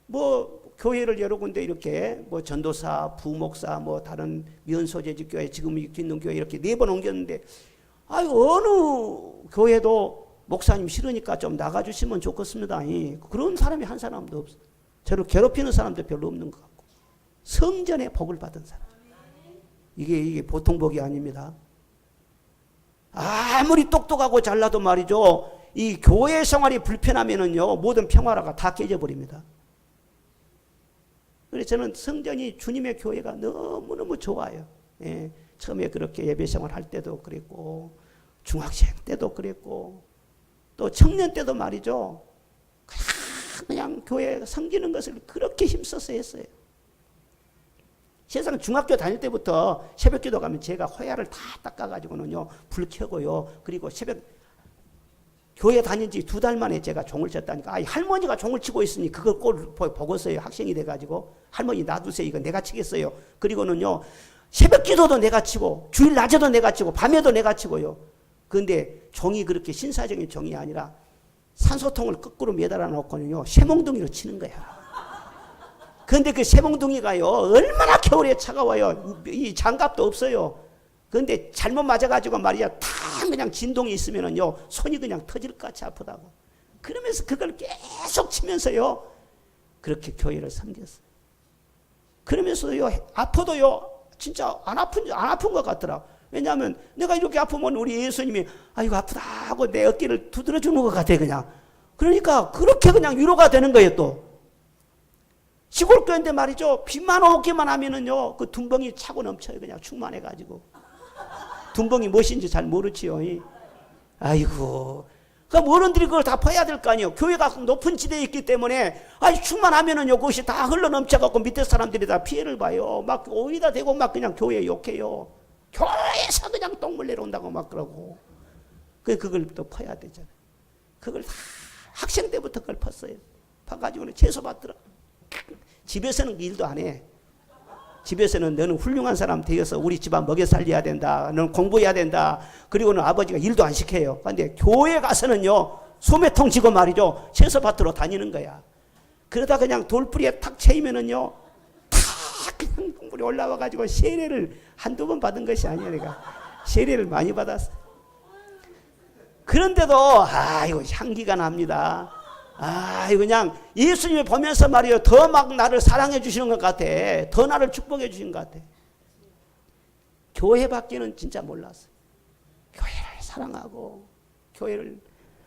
뭐 교회를 여러 군데 이렇게 뭐 전도사, 부목사, 뭐 다른 면소재직 교회 지금 있는 교회 이렇게 4번 옮겼는데 어느 교회도 목사님 싫으니까 좀 나가주시면 좋겠습니다. 그런 사람이 한 사람도 없어. 저를 괴롭히는 사람도 별로 없는 것 같고 성전의 복을 받은 사람. 이게 보통 복이 아닙니다. 아무리 똑똑하고 잘나도 말이죠. 이 교회 생활이 불편하면은요 모든 평화가 다 깨져버립니다. 그래서 저는 성전이 주님의 교회가 너무너무 좋아요. 처음에 그렇게 예배 생활할 때도 그랬고 중학생 때도 그랬고 또 청년 때도 말이죠. 그냥 교회 섬기는 것을 그렇게 힘써서 했어요. 세상 중학교 다닐 때부터 새벽 기도 가면 제가 호야를 다 닦아가지고는요 불 켜고요. 그리고 새벽 교회 다닌 지 2달 만에 제가 종을 쳤다니까. 할머니가 종을 치고 있으니 그걸 꼴 보고서요. 학생이 돼가지고 할머니 놔두세요. 이거 내가 치겠어요. 그리고는요 새벽 기도도 내가 치고 주일 낮에도 내가 치고 밤에도 내가 치고요. 그런데 종이 그렇게 신사적인 종이 아니라 산소통을 거꾸로 매달아 놓고는요 쇠몽둥이로 치는 거야. 그런데 그 쇠몽둥이가요 얼마나 겨울에 차가워요. 이 장갑도 없어요. 그런데 잘못 맞아가지고 말이야 다 그냥 진동이 있으면은요 손이 그냥 터질 것 같이 아프다고. 그러면서 그걸 계속 치면서요 그렇게 교회를 섬겼어요. 그러면서요 아파도요 진짜 안 아픈 것 같더라. 왜냐하면 내가 이렇게 아프면 우리 예수님이 아이고 아프다 하고 내 어깨를 두드려 주는 것 같아 그냥. 그러니까 그렇게 그냥 위로가 되는 거예요. 또 시골 교회인데 말이죠 비만 오기만 하면은요 그 둔벙이 차고 넘쳐요. 그냥 충만해가지고 둔벙이 무엇인지 잘 모르지요. 아이고 그러니까 어른들이 그걸 다 봐야 될 거 아니에요. 교회가 높은 지대에 있기 때문에 충만하면은요 그것이 다 흘러 넘쳐갖고 밑에 사람들이 다 피해를 봐요. 막 오이다 대고 막 그냥 교회 욕해요. 교회에서 그냥 똥물 내려온다고 막 그러고. 그걸 또 퍼야 되잖아요. 그걸 다 학생 때부터 그걸 펐어요. 파가지고는 채소 받더라. 집에서는 일도 안 해. 집에서는 너는 훌륭한 사람 되어서 우리 집안 먹여 살려야 된다. 너는 공부해야 된다. 그리고는 아버지가 일도 안 시켜요. 그런데 교회 가서는요 소매통 쥐고 말이죠 채소밭으로 다니는 거야. 그러다 그냥 돌뿌리에 탁 채이면은요 탁 그냥 동물이 올라와가지고 세례를 한두 번 받은 것이 아니야. 내가 세례를 많이 받았어. 그런데도 이거 향기가 납니다. 그냥 예수님을 보면서 말이에요 더 막 나를 사랑해 주시는 것 같아. 더 나를 축복해 주시는 것 같아. 교회밖에는 진짜 몰랐어요. 교회를 사랑하고 교회를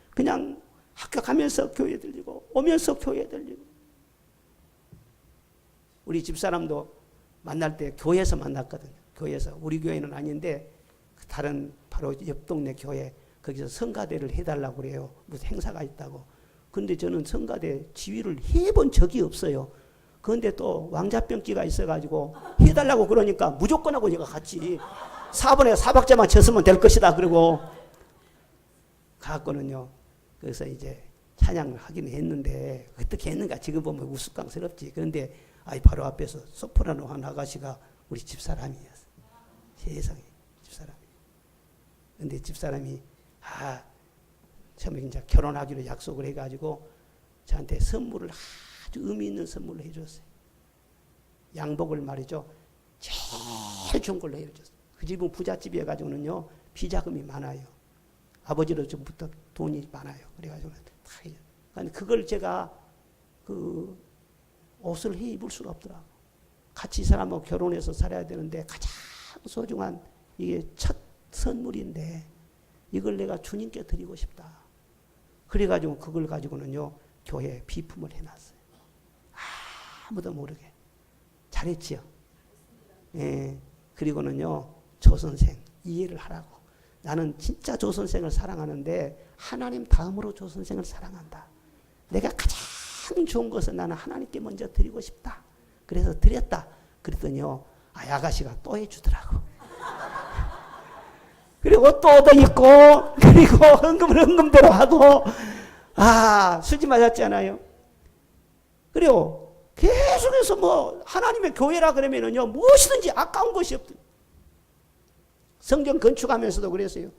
그냥 학교 가면서 교회 들리고 오면서 교회 들리고. 우리 집사람도 만날 때 교회에서 만났거든요. 교회에서. 우리 교회는 아닌데 다른 바로 옆 동네 교회 거기서 성가대를 해달라고 그래요. 무슨 행사가 있다고. 근데 저는 성가대 지휘를 해본 적이 없어요. 그런데 또 왕자병기가 있어가지고 해달라고 그러니까 무조건 하고 제가 갔지. 4번에 4박자만 쳤으면 될 것이다. 그리고 가갖고는요. 그래서 이제 찬양을 하긴 했는데 어떻게 했는가 지금 보면 우스꽝스럽지. 그런데 바로 앞에서 소프라노 한 아가씨가 우리 집사람이었어. 세상에 집사람이. 근데 집사람이 처음에 이제 결혼하기로 약속을 해가지고 저한테 선물을 아주 의미 있는 선물을 해줬어요. 양복을 말이죠. 제일 좋은 걸로 해줬어요. 그 집은 부잣집이어가지고는요 비자금이 많아요. 아버지로부터 돈이 많아요. 그래가지고 다 그걸 제가 그 옷을 해 입을 수가 없더라고. 같이 이 사람하고 결혼해서 살아야 되는데 가장 소중한 이게 첫 선물인데 이걸 내가 주님께 드리고 싶다. 그래가지고 그걸 가지고는요 교회에 비품을 해놨어요. 아무도 모르게. 잘했지요. 예. 그리고는요 조선생 이해를 하라고. 나는 진짜 조선생을 사랑하는데 하나님 다음으로 조선생을 사랑한다. 내가 가장 좋은 것은 나는 하나님께 먼저 드리고 싶다. 그래서 드렸다. 그랬더니요 아가씨가 또 해주더라고. 그리고 또 얻어입고 그리고 헌금을 헌금대로 하고 수지 맞았잖아요. 그리고 계속해서 뭐 하나님의 교회라 그러면은요 무엇이든지 아까운 것이 없다. 성전 건축하면서도 그랬어요.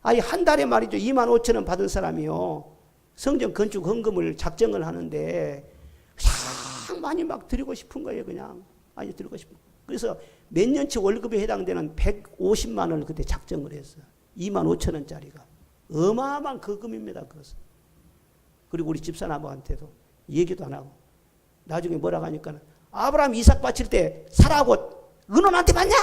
한 달에 말이죠 25,000원 받은 사람이요 성전 건축 헌금을 작정을 하는데 가장 많이 막 드리고 싶은 거예요. 그냥 드리고 싶은. 그래서 몇 년치 월급에 해당되는 150만 원을 그때 작정을 했어요. 25,000원짜리가 어마어마한 거금입니다. 그것은. 그리고 우리 집사람한테도 얘기도 안 하고 나중에 뭐라고 하니까 아브라함 이삭 바칠 때 사라하고 은혼한테 받냐?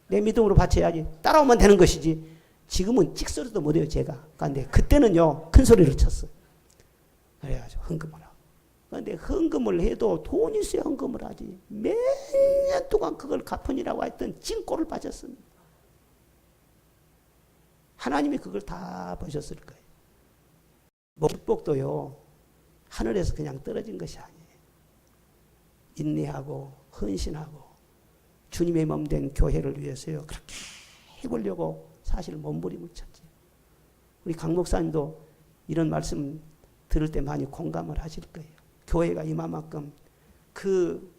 내 믿음으로 바쳐야지. 따라오면 되는 것이지. 지금은 찍소리도 못해요 제가. 그런데 그때는요 큰 소리를 쳤어요. 그래가지고 헌금을 하고. 그런데 헌금을 해도 돈이 있어야 헌금을 하지. 몇 년 동안 그걸 갚으니라고 했던 찐꼴을 빠졌습니다. 하나님이 그걸 다 보셨을 거예요. 축복도요 하늘에서 그냥 떨어진 것이 아니에요. 인내하고 헌신하고 주님의 몸 된 교회를 위해서요 그렇게 해보려고 사실 몸부림을 쳤지. 우리 강 목사님도 이런 말씀 들을 때 많이 공감을 하실 거예요. 교회가 이만큼 그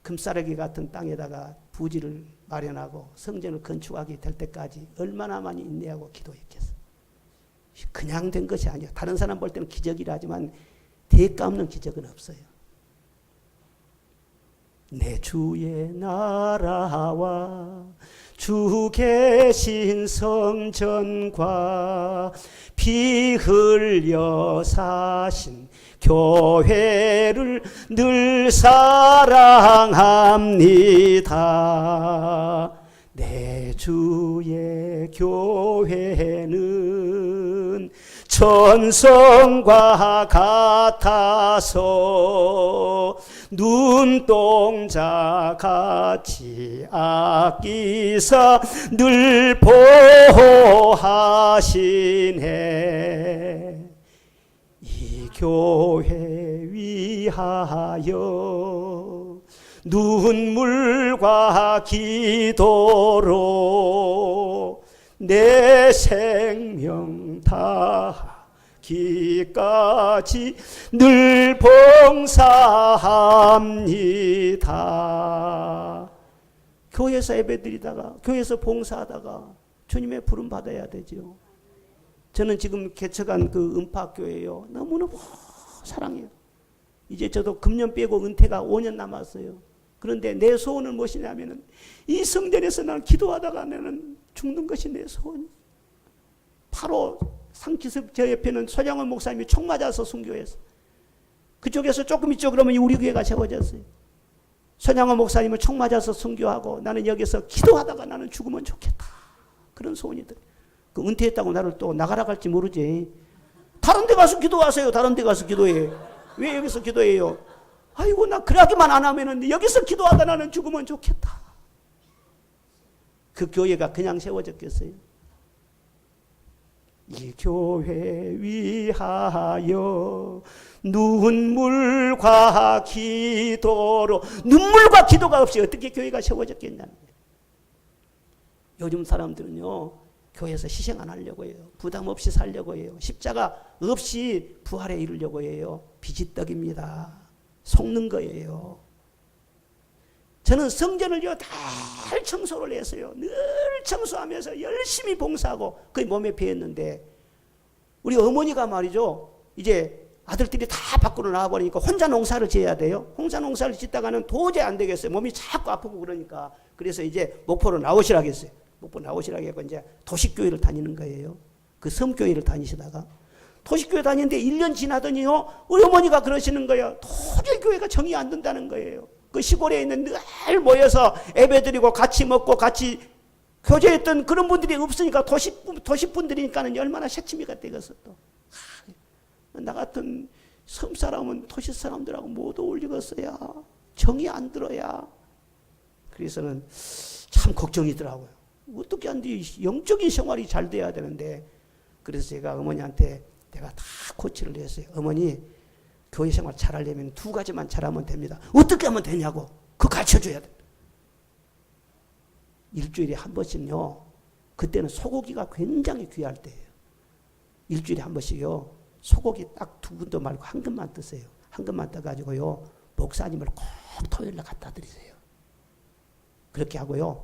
금싸라기 같은 땅에다가 부지를 마련하고 성전을 건축하게 될 때까지 얼마나 많이 인내하고 기도했겠어. 그냥 된 것이 아니야. 다른 사람 볼 때는 기적이라 하지만 대가 없는 기적은 없어요. 내 주의 나라와 주 계신 성전과 피 흘려 사신 교회를 늘 사랑합니다. 내 주의 교회는 천성과 같아서 눈동자 같이 아끼사 늘 보호하시네. 이 교회 위하여 눈물과 기도로 내 생명 다하기까지 늘 봉사합니다. 교회에서 예배드리다가 교회에서 봉사하다가 주님의 부름 받아야 되죠. 저는 지금 개척한 그 은파교회요 너무너무 사랑해요. 이제 저도 금년 빼고 은퇴가 5년 남았어요. 그런데 내 소원은 무엇이냐면은 이 성전에서 나는 기도하다가 나는 죽는 것이 내 소원. 바로 상기습 저 옆에는 손양원 목사님이 총 맞아서 순교했어. 그쪽에서 조금 이쪽으로 오면 우리 교회가 세워졌어요. 손양원 목사님은 총 맞아서 순교하고 나는 여기서 기도하다가 나는 죽으면 좋겠다. 그런 소원이 들어요. 그 은퇴했다고 나를 또 나가라 갈지 모르지. 다른 데 가서 기도하세요. 다른 데 가서 기도해. 왜 여기서 기도해요? 아이고 나 그러기만 안 하면은 여기서 기도하다 나는 죽으면 좋겠다. 그 교회가 그냥 세워졌겠어요? 이 교회 위하여 눈물과 기도로 눈물과 기도가 없이 어떻게 교회가 세워졌겠냐는 거예요. 요즘 사람들은요 교회에서 희생 안 하려고 해요. 부담 없이 살려고 해요. 십자가 없이 부활에 이르려고 해요. 비지떡입니다. 속는 거예요. 저는 성전을요 늘 청소를 했어요. 늘 청소하면서 열심히 봉사하고 거의 몸에 배었는데 우리 어머니가 말이죠. 이제 아들들이 다 밖으로 나와버리니까 혼자 농사를 지어야 돼요. 혼자 농사를 짓다가는 도저히 안 되겠어요. 몸이 자꾸 아프고 그러니까. 그래서 이제 목포로 나오시라고 했어요. 목포 나오시라고 했고 이제 도식교회를 다니는 거예요. 그 섬교회를 다니시다가 도식교회 다니는데 1년 지나더니요 우리 어머니가 그러시는 거예요. 도저히 교회가 정이 안 든다는 거예요. 그 시골에 있는 늘 모여서 예배드리고 같이 먹고 같이 교제했던 그런 분들이 없으니까 도시분들이니까는 얼마나 새치미가 되겠어 또. 나 같은 섬 사람은 도시 사람들하고 못 어울리겠어야. 정이 안 들어야. 그래서는 참 걱정이더라고요. 어떻게 하는데 영적인 생활이 잘 돼야 되는데. 그래서 제가 어머니한테 내가 다 코치를 했어요. 어머니 교회 생활 잘하려면 2가지만 잘하면 됩니다. 어떻게 하면 되냐고. 그거 가르쳐줘야 돼. 일주일에 한 번씩요. 그때는 소고기가 굉장히 귀할 때예요. 일주일에 한 번씩요. 소고기 딱 2근도 말고 1근만 뜨세요. 1근만 떠가지고요. 목사님을 꼭 토요일날 갖다 드리세요. 그렇게 하고요.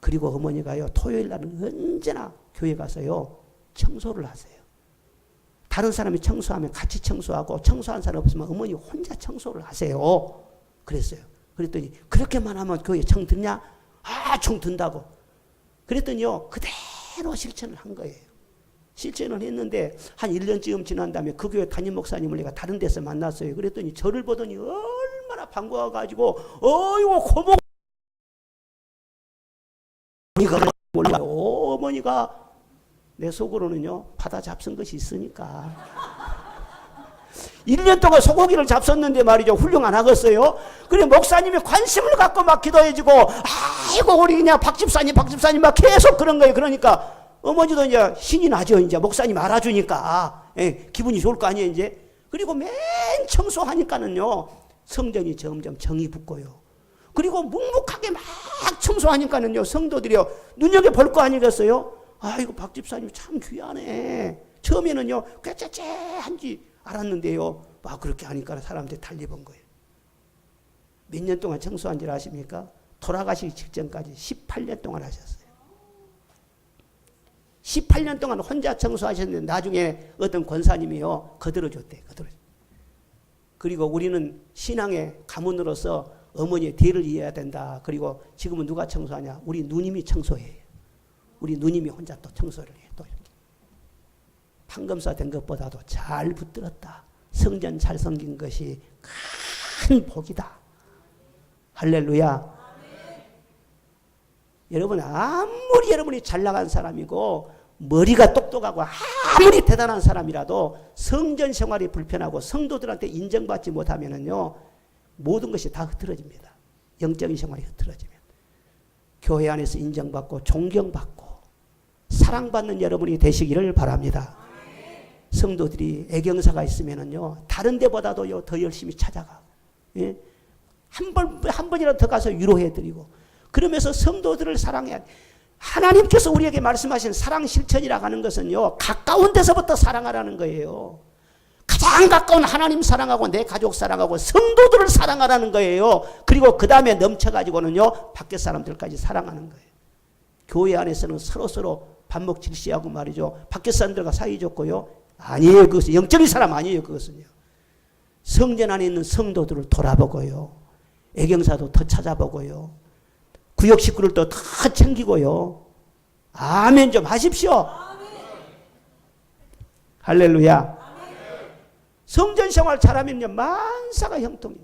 그리고 어머니가요. 토요일날은 언제나 교회 가서요. 청소를 하세요. 다른 사람이 청소하면 같이 청소하고 청소한 사람 없으면 어머니 혼자 청소를 하세요. 그랬어요. 그랬더니 그렇게만 하면 교회 청 듣냐? 아, 청 든다고. 그랬더니요. 그대로 실천을 한 거예요. 실천을 했는데 한 1년쯤 지난 다음에 그 교회 담임 목사님을 내가 다른 데서 만났어요. 그랬더니 저를 보더니 얼마나 반가워가지고 어이구 고모 이거 몰라요. 어머니가 내 속으로는요 받아 잡순 것이 있으니까 1년 동안 소고기를 잡섰는데 말이죠. 훌륭 안 하겠어요? 그래 목사님이 관심을 갖고 막 기도해주고 아이고 우리 그냥 박집사님 막 계속 그런 거예요. 그러니까 어머니도 이제 신이 나죠. 이제 목사님 알아주니까 기분이 좋을 거 아니에요. 이제 그리고 맨 청소하니까는요 성전이 점점 정이 붙고요. 그리고 묵묵하게 막 청소하니까는요 성도들이요 눈여겨볼 거 아니겠어요? 아이고 박집사님 참 귀하네. 처음에는요 꾀째째한지 알았는데요 막 그렇게 하니까 사람들이 달리 본 거예요. 몇 년 동안 청소한 줄 아십니까? 돌아가시기 직전까지 18년 동안 하셨어요. 18년 동안 혼자 청소하셨는데 나중에 어떤 권사님이요 거들어줬대. 그리고 우리는 신앙의 가문으로서 어머니의 대를 이어야 된다. 그리고 지금은 누가 청소하냐? 우리 누님이 청소해요. 우리 누님이 혼자 또 청소를 해요. 또 이렇게. 판검사 된 것보다도 잘 붙들었다. 성전 잘 섬긴 것이 큰 복이다. 할렐루야. 여러분 아무리 여러분이 잘 나간 사람이고 머리가 똑똑하고 아무리 대단한 사람이라도 성전 생활이 불편하고 성도들한테 인정받지 못하면은요 모든 것이 다 흐트러집니다. 영적인 생활이 흐트러지면 교회 안에서 인정받고 존경받고 사랑받는 여러분이 되시기를 바랍니다. 성도들이 애경사가 있으면은요 다른 데보다도요 더 열심히 찾아가고 예? 한 번이라도 더 가서 위로해드리고 그러면서 성도들을 사랑해야 돼. 하나님께서 우리에게 말씀하신 사랑 실천이라고 하는 것은요 가까운 데서부터 사랑하라는 거예요. 가장 가까운 하나님 사랑하고 내 가족 사랑하고 성도들을 사랑하라는 거예요. 그리고 그 다음에 넘쳐가지고는요 밖에 사람들까지 사랑하는 거예요. 교회 안에서는 서로서로 반목질시하고 말이죠. 밖에 사람들과 사이좋고요. 아니에요. 그것은 영적인 사람 아니에요. 그것은요. 성전 안에 있는 성도들을 돌아보고요. 애경사도 더 찾아보고요. 구역 식구를 더 챙기고요. 아멘 좀 하십시오. 할렐루야. 성전 생활 잘하면요 만사가 형통해요.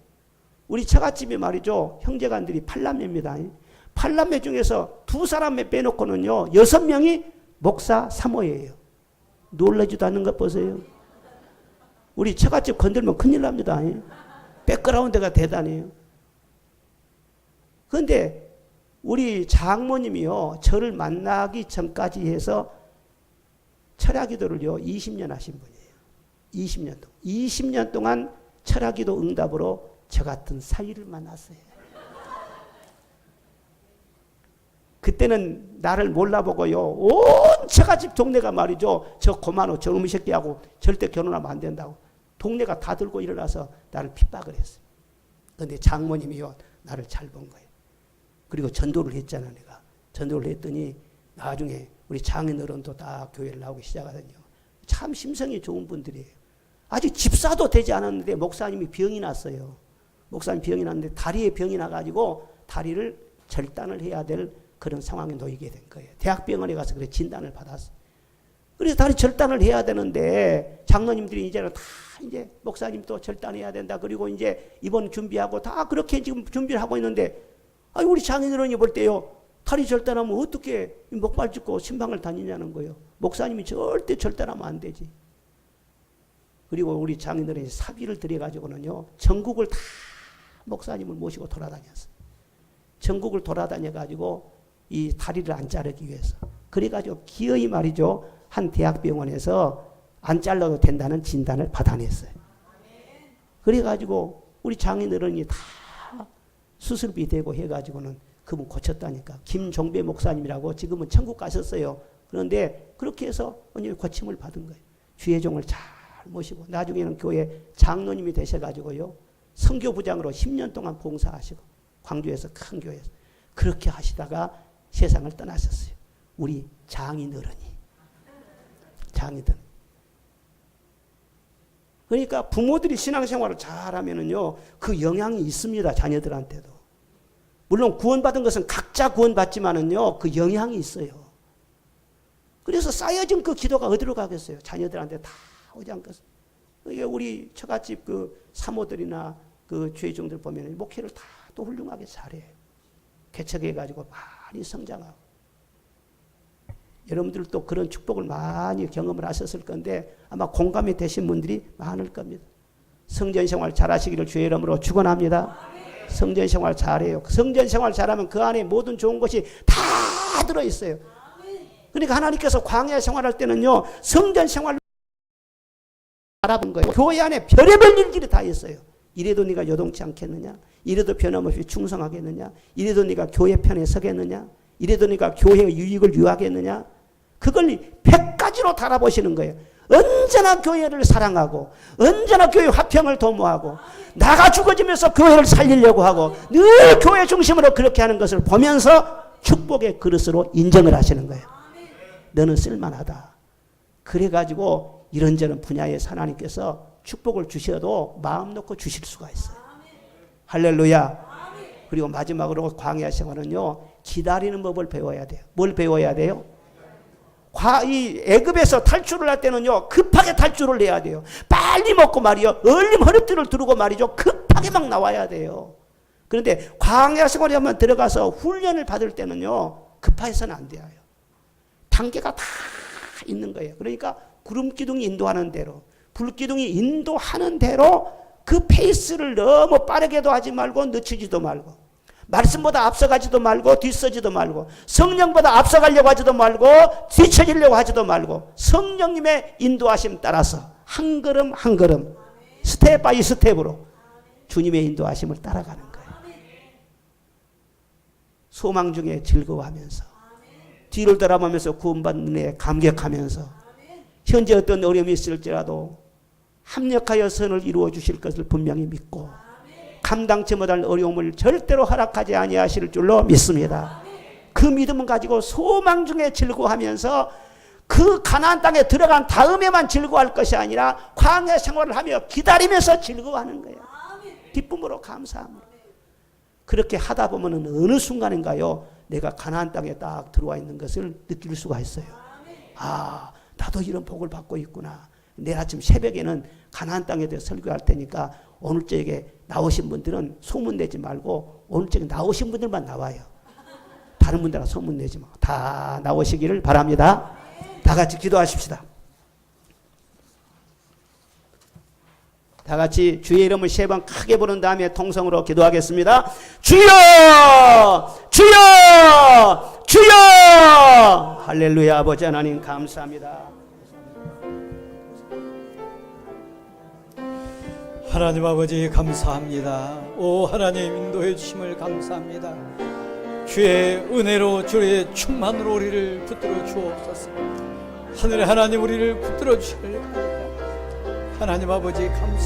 우리 처갓집이 말이죠 형제간들이 8남매입니다. 8남매 중에서 2사람 빼놓고는요 6명이 목사 사모예요. 놀라지도 않는 것 보세요. 우리 처갓집 건들면 큰일 납니다. 백그라운드 데가 대단해요. 그런데 우리 장모님이요 저를 만나기 전까지 해서 철야기도를요 20년 하신 분이에요. 20년 동안 철야기도 응답으로 저 같은 사위를 만났어요. 그때는 나를 몰라보고요. 온 처가집 동네가 말이죠. 저 고만호 저놈의 새끼하고 절대 결혼하면 안 된다고. 동네가 다 들고 일어나서 나를 핍박을 했어요. 그런데 장모님이요. 나를 잘 본 거예요. 그리고 전도를 했잖아 내가. 전도를 했더니 나중에 우리 장인어른도 다 교회를 나오기 시작하거든요. 참 심성이 좋은 분들이에요. 아직 집사도 되지 않았는데 목사님이 병이 났어요. 목사님 병이 났는데 다리에 병이 나가지고 다리를 절단을 해야 될 그런 상황에 놓이게 된 거예요. 대학병원에 가서 그래 진단을 받았어요. 그래서 다리 절단을 해야 되는데 장로님들이 이제는 다 이제 목사님도 절단해야 된다. 그리고 이제 입원 준비하고 다 그렇게 지금 준비를 하고 있는데 우리 장인어른이 볼 때요. 다리 절단하면 어떻게 목발 짚고 신방을 다니냐는 거예요. 목사님이 절대 절단하면 안 되지. 그리고 우리 장인어른이 사비를 들여가지고는요. 전국을 다 목사님을 모시고 돌아다녔어요. 전국을 돌아다녀가지고 이 다리를 안 자르기 위해서. 그래가지고 기어이 말이죠. 한 대학병원에서 안 잘라도 된다는 진단을 받아냈어요. 그래가지고 우리 장인어른이 다 수술비 대고 해가지고는 그분 고쳤다니까. 김종배 목사님이라고 지금은 천국 가셨어요. 그런데 그렇게 해서 고침을 받은 거예요. 주의종을 잘 모시고 나중에는 교회 장로님이 되셔가지고요. 선교부장으로 10년 동안 봉사하시고 광주에서 큰 교회에서 그렇게 하시다가 세상을 떠나셨어요. 우리 장인어른이. 그러니까 부모들이 신앙생활을 잘하면은요, 그 영향이 있습니다. 자녀들한테도. 물론 구원받은 것은 각자 구원받지만은요, 그 영향이 있어요. 그래서 쌓여진 그 기도가 어디로 가겠어요? 자녀들한테 다 오지 않겠어요? 우리 처갓집 그 사모들이나 그 죄종들 보면 목회를 다 또 훌륭하게 잘해요. 개척해가지고 많이 성장하고. 여러분들도 그런 축복을 많이 경험을 하셨을 건데 아마 공감이 되신 분들이 많을 겁니다. 성전생활 잘하시기를 주의 이름으로 축원합니다. 성전생활 잘해요. 성전생활 잘하면 그 안에 모든 좋은 것이 다 들어있어요. 그러니까 하나님께서 광야 생활할 때는요. 성전생활로 알아본 거예요. 교회 안에 별의별 일들이 다 있어요. 이래도 네가 요동치 않겠느냐? 이래도 변함없이 충성하겠느냐? 이래도 네가 교회 편에 서겠느냐? 이래도 네가 교회의 유익을 유하겠느냐? 그걸 100가지로 달아보시는 거예요. 언제나 교회를 사랑하고 언제나 교회 화평을 도모하고 나가 죽어지면서 교회를 살리려고 하고 늘 교회 중심으로 그렇게 하는 것을 보면서 축복의 그릇으로 인정을 하시는 거예요. 너는 쓸만하다. 그래가지고 이런저런 분야에 하나님께서 축복을 주셔도 마음 놓고 주실 수가 있어요. 할렐루야. 그리고 마지막으로 광야 생활은요. 기다리는 법을 배워야 돼요. 뭘 배워야 돼요? 이 애굽에서 탈출을 할 때는요. 급하게 탈출을 해야 돼요. 빨리 먹고 말이요. 얼림 허리띠를 두르고 말이죠. 급하게 막 나와야 돼요. 그런데 광야 생활에 한번 들어가서 훈련을 받을 때는요. 급해서는 안 돼요. 단계가 다 있는 거예요. 그러니까 구름기둥이 인도하는 대로 불기둥이 인도하는 대로 그 페이스를 너무 빠르게도 하지 말고 늦추지도 말고 말씀보다 앞서가지도 말고 뒤서지도 말고 성령보다 앞서가려고 하지도 말고 뒤처지려고 하지도 말고 성령님의 인도하심 따라서 한 걸음 한 걸음 스텝 바이 스텝으로 주님의 인도하심을 따라가는 거예요. 소망 중에 즐거워하면서 뒤를 돌아보면서 구원받는 데 감격하면서 현재 어떤 어려움이 있을지라도 합력하여 선을 이루어 주실 것을 분명히 믿고 감당치 못할 어려움을 절대로 허락하지 아니하실 줄로 믿습니다. 그 믿음을 가지고 소망 중에 즐거워하면서 그 가나안 땅에 들어간 다음에만 즐거워할 것이 아니라 광야 생활을 하며 기다리면서 즐거워하는 거예요. 기쁨으로 감사함으로. 그렇게 하다 보면 어느 순간인가요? 내가 가나안 땅에 딱 들어와 있는 것을 느낄 수가 있어요. 아, 나도 이런 복을 받고 있구나. 내일 아침 새벽에는 가나안 땅에 대해 설교할 테니까 오늘 저녁에 나오신 분들은 소문내지 말고 오늘 저녁에 나오신 분들만 나와요. 다른 분들은 소문내지 말고 다 나오시기를 바랍니다. 다 같이 기도하십시다. 다 같이 주의 이름을 3번 크게 부른 다음에 통성으로 기도하겠습니다. 주여! 주여! 주여! 할렐루야. 아버지 하나님 감사합니다. 하나님 아버지 감사합니다. 오 하나님 인도해 주심을 감사합니다. 주의 은혜로 주의 충만으로 우리를 붙들어 주옵소서. 하늘의 하나님 우리를 붙들어 주시옵소서. 하나님 아버지 감사